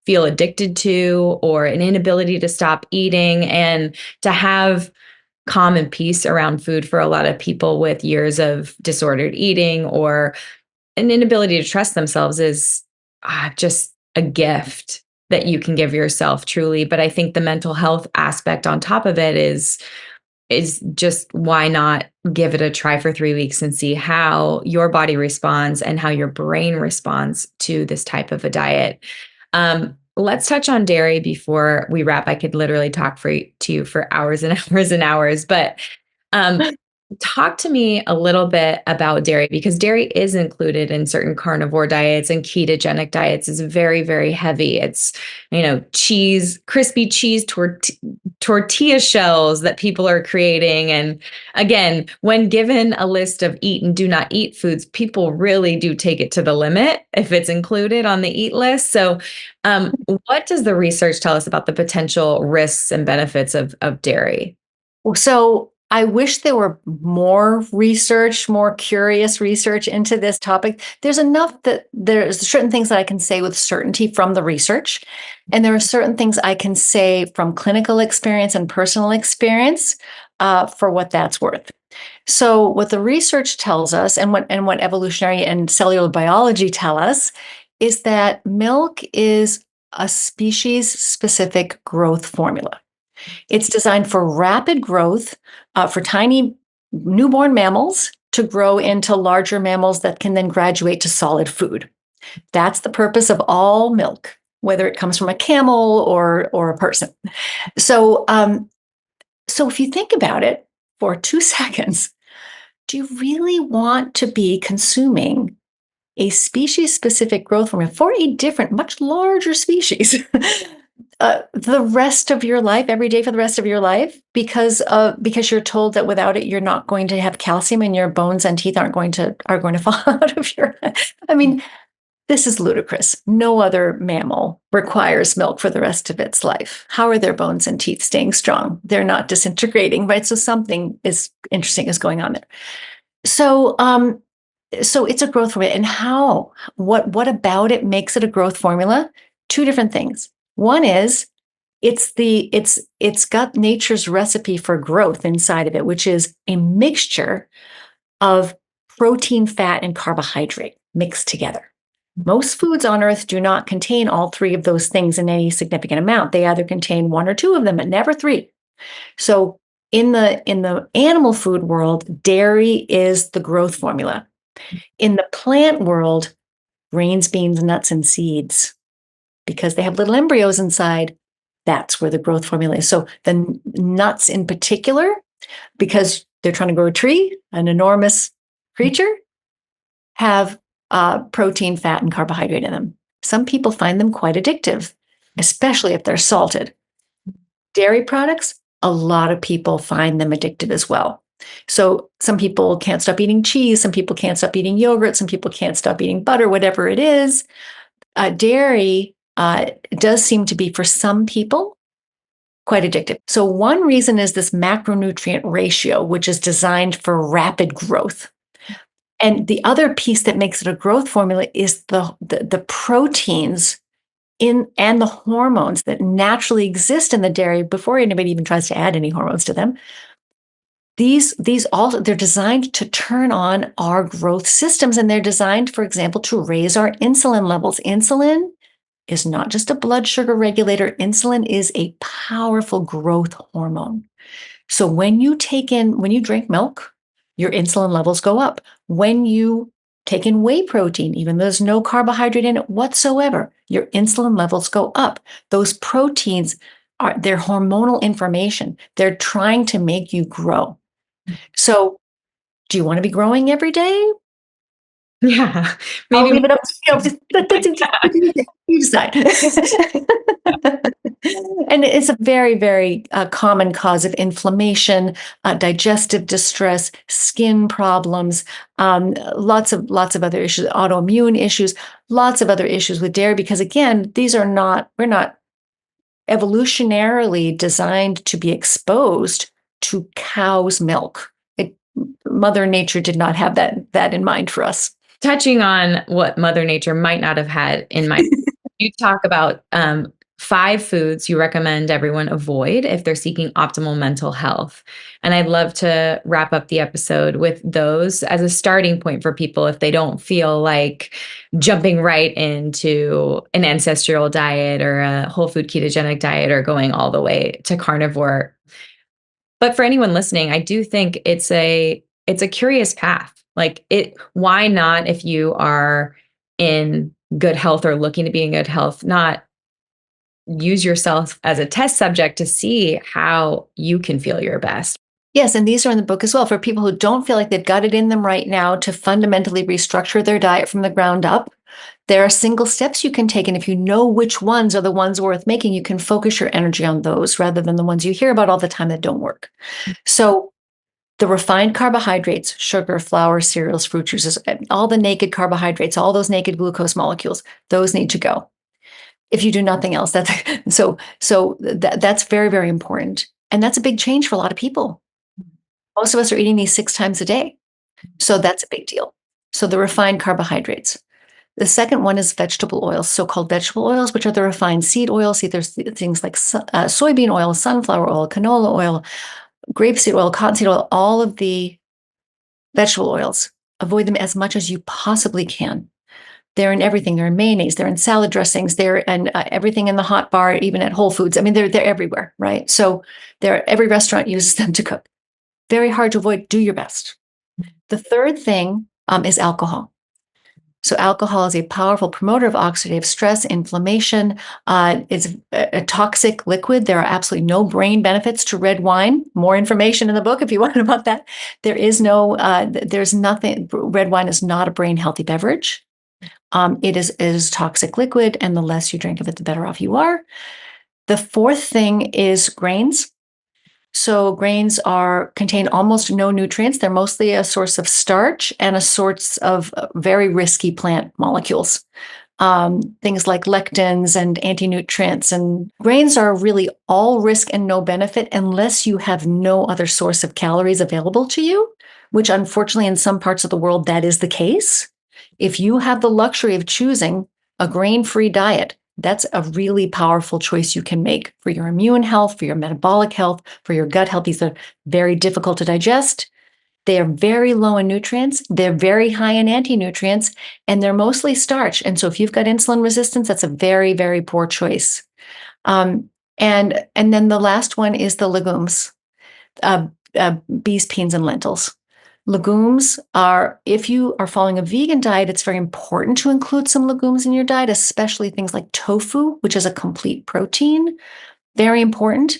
feel addicted to, or an inability to stop eating, and to have calm and peace around food for a lot of people with years of disordered eating or an inability to trust themselves is just a gift that you can give yourself truly. But I think the mental health aspect on top of it is just, why not give it a try for 3 weeks and see how your body responds and how your brain responds to this type of a diet. Let's touch on dairy before we wrap. I could literally talk to you for hours and hours and hours, but talk to me a little bit about dairy, because dairy is included in certain carnivore diets, and ketogenic diets is very, very heavy. It's, cheese, crispy cheese tortilla shells that people are creating. And again, when given a list of eat and do not eat foods, people really do take it to the limit if it's included on the eat list. So what does the research tell us about the potential risks and benefits of dairy? So I wish there were more research, more curious research into this topic. There's enough that there's certain things that I can say with certainty from the research. And there are certain things I can say from clinical experience and personal experience for what that's worth. So what the research tells us and what evolutionary and cellular biology tell us is that milk is a species-specific growth formula. It's designed for rapid growth for tiny newborn mammals to grow into larger mammals that can then graduate to solid food. That's the purpose of all milk, whether it comes from a camel or a person. So, so if you think about it for 2 seconds, do you really want to be consuming a species-specific growth hormone for a different, much larger species the rest of your life, every day for the rest of your life, because you're told that without it, you're not going to have calcium and your bones and teeth are going to fall out of your head? I mean, this is ludicrous. No other mammal requires milk for the rest of its life. How are their bones and teeth staying strong? They're not disintegrating, right? So something is interesting is going on there. So, so it's a growth formula. And what about it makes it a growth formula? Two different things. One is it's got nature's recipe for growth inside of it, which is a mixture of protein, fat, and carbohydrate mixed together. Most foods on earth do not contain all three of those things in any significant amount. They either contain one or two of them, but never three. So in the animal food world, dairy is the growth formula. In the plant world, grains, beans, nuts, and seeds, because they have little embryos inside, that's where the growth formula is. So the nuts in particular, because they're trying to grow a tree, an enormous creature, have protein, fat, and carbohydrate in them. Some people find them quite addictive, especially if they're salted. Dairy products, a lot of people find them addictive as well. So some people can't stop eating cheese, some people can't stop eating yogurt, some people can't stop eating butter, whatever it is. Dairy does seem to be, for some people, quite addictive. So one reason is this macronutrient ratio, which is designed for rapid growth. And the other piece that makes it a growth formula is the proteins and the hormones that naturally exist in the dairy before anybody even tries to add any hormones to them. These all, they're designed to turn on our growth systems, and they're designed, for example, to raise our insulin levels. Insulin is not just a blood sugar regulator. Insulin is a powerful growth hormone. So when you drink milk, your insulin levels go up. When you take in whey protein, even though there's no carbohydrate in it whatsoever, your insulin levels go up. Those proteins they're hormonal information. They're trying to make you grow. So do you want to be growing every day? Yeah. I'll Maybe. leave it up to you decide. And it's a very, very common cause of inflammation, digestive distress, skin problems, lots of other issues, autoimmune issues, lots of other issues with dairy. Because again, we're not evolutionarily designed to be exposed to cow's milk. Mother Nature did not have that in mind for us. Touching on what Mother Nature might not have had in mind, you talk about 5 foods you recommend everyone avoid if they're seeking optimal mental health. And I'd love to wrap up the episode with those as a starting point for people if they don't feel like jumping right into an ancestral diet or a whole food ketogenic diet or going all the way to carnivore. But for anyone listening, I do think it's a curious path. Like why not, if you are in good health or looking to be in good health, not use yourself as a test subject to see how you can feel your best. Yes, and these are in the book as well for people who don't feel like they've got it in them right now to fundamentally restructure their diet from the ground up. There are single steps you can take, and if you know which ones are the ones worth making, you can focus your energy on those rather than the ones you hear about all the time that don't work. So the refined carbohydrates, sugar, flour, cereals, fruit juices, all the naked carbohydrates, all those naked glucose molecules, those need to go. If you do nothing else, that's very, very important. And that's a big change for a lot of people. Most of us are eating these 6 times a day. So that's a big deal. So the refined carbohydrates. The second one is vegetable oils, so-called vegetable oils, which are the refined seed oils. See, there's things like soybean oil, sunflower oil, canola oil, grapeseed oil, cottonseed oil, all of the vegetable oils. Avoid them as much as you possibly can. They're in everything. They're in mayonnaise. They're in salad dressings. They're in everything in the hot bar, even at Whole Foods. I mean, they're everywhere, right? So every restaurant uses them to cook. Very hard to avoid. Do your best. The third thing is alcohol. So alcohol is a powerful promoter of oxidative stress, inflammation. It's a toxic liquid. There are absolutely no brain benefits to red wine. More information in the book if you want about that. There's nothing. Red wine is not a brain healthy beverage. It is toxic liquid, and the less you drink of it, the better off you are. The fourth thing is grains. So grains contain almost no nutrients. They're mostly a source of starch and a source of very risky plant molecules. Things like lectins and anti-nutrients. And grains are really all risk and no benefit unless you have no other source of calories available to you, which unfortunately in some parts of the world that is the case. If you have the luxury of choosing a grain-free diet, that's a really powerful choice you can make for your immune health, for your metabolic health, for your gut health. These are very difficult to digest. They are very low in nutrients. They're very high in anti-nutrients, and they're mostly starch. And so if you've got insulin resistance, that's a very, very poor choice. And then the last one is the legumes, beans, peas, and lentils. Legumes if you are following a vegan diet, it's very important to include some legumes in your diet, especially things like tofu, which is a complete protein. Very important.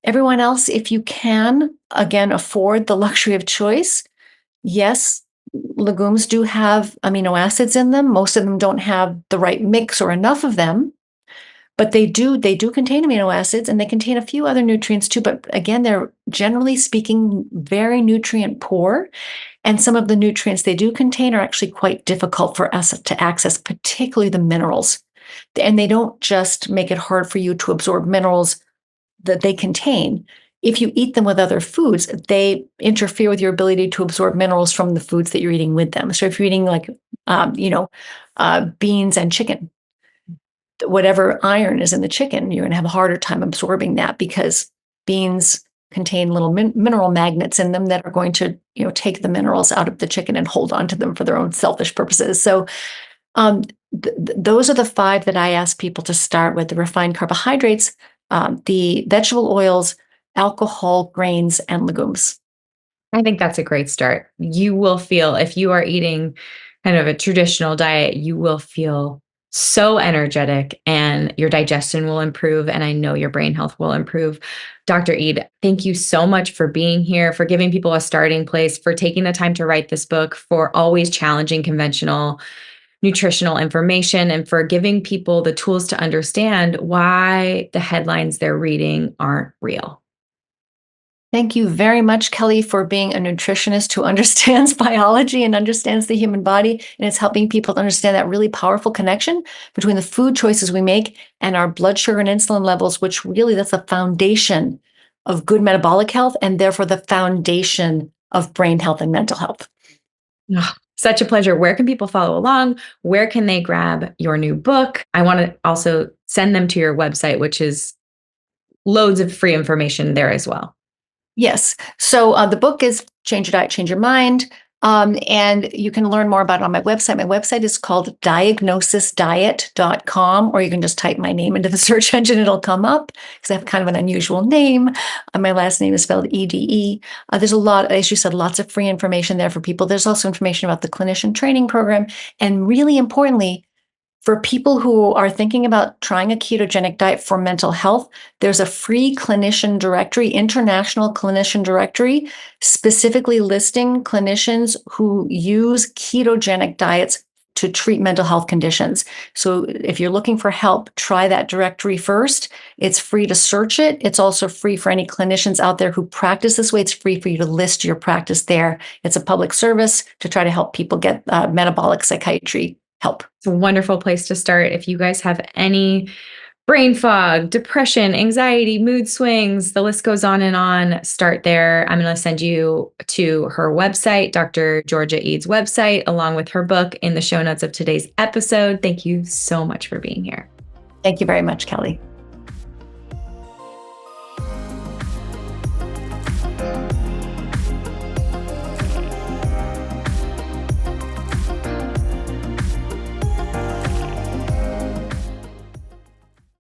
Everyone else, if you can, again, afford the luxury of choice, yes, legumes do have amino acids in them. Most of them don't have the right mix or enough of them, but they do contain amino acids, and they contain a few other nutrients too. But again, they're generally speaking very nutrient poor. And some of the nutrients they do contain are actually quite difficult for us to access, particularly the minerals. And they don't just make it hard for you to absorb minerals that they contain. If you eat them with other foods, they interfere with your ability to absorb minerals from the foods that you're eating with them. So if you're eating like, beans and chicken, whatever iron is in the chicken, you're going to have a harder time absorbing that because beans contain little mineral magnets in them that are going to, take the minerals out of the chicken and hold on to them for their own selfish purposes. So those are the 5 that I ask people to start with: the refined carbohydrates, the vegetable oils, alcohol, grains, and legumes. I think that's a great start. You will feel, if you are eating kind of a traditional diet, you will feel so energetic and your digestion will improve. And I know your brain health will improve. Dr. Eid, thank you so much for being here, for giving people a starting place, for taking the time to write this book, for always challenging conventional nutritional information, and for giving people the tools to understand why the headlines they're reading aren't real. Thank you very much, Kelly, for being a nutritionist who understands biology and understands the human body. And it's helping people to understand that really powerful connection between the food choices we make and our blood sugar and insulin levels, which really that's the foundation of good metabolic health and therefore the foundation of brain health and mental health. Oh, such a pleasure. Where can people follow along? Where can they grab your new book? I want to also send them to your website, which is loads of free information there as well. Yes. So the book is Change Your Diet, Change Your Mind. And you can learn more about it on my website. My website is called diagnosisdiet.com, or you can just type my name into the search engine. It'll come up because I have kind of an unusual name. My last name is spelled EDE. There's a lot, as you said, lots of free information there for people. There's also information about the clinician training program. And really importantly, for people who are thinking about trying a ketogenic diet for mental health, there's a free clinician directory, international clinician directory, specifically listing clinicians who use ketogenic diets to treat mental health conditions. So if you're looking for help, try that directory first. It's free to search it. It's also free for any clinicians out there who practice this way. It's free for you to list your practice there. It's a public service to try to help people get metabolic psychiatry help. It's a wonderful place to start. If you guys have any brain fog, depression, anxiety, mood swings, the list goes on, start there. I'm going to send you to her website, Dr. Georgia Eid's website, along with her book in the show notes of today's episode. Thank you so much for being here. Thank you very much, Kelly.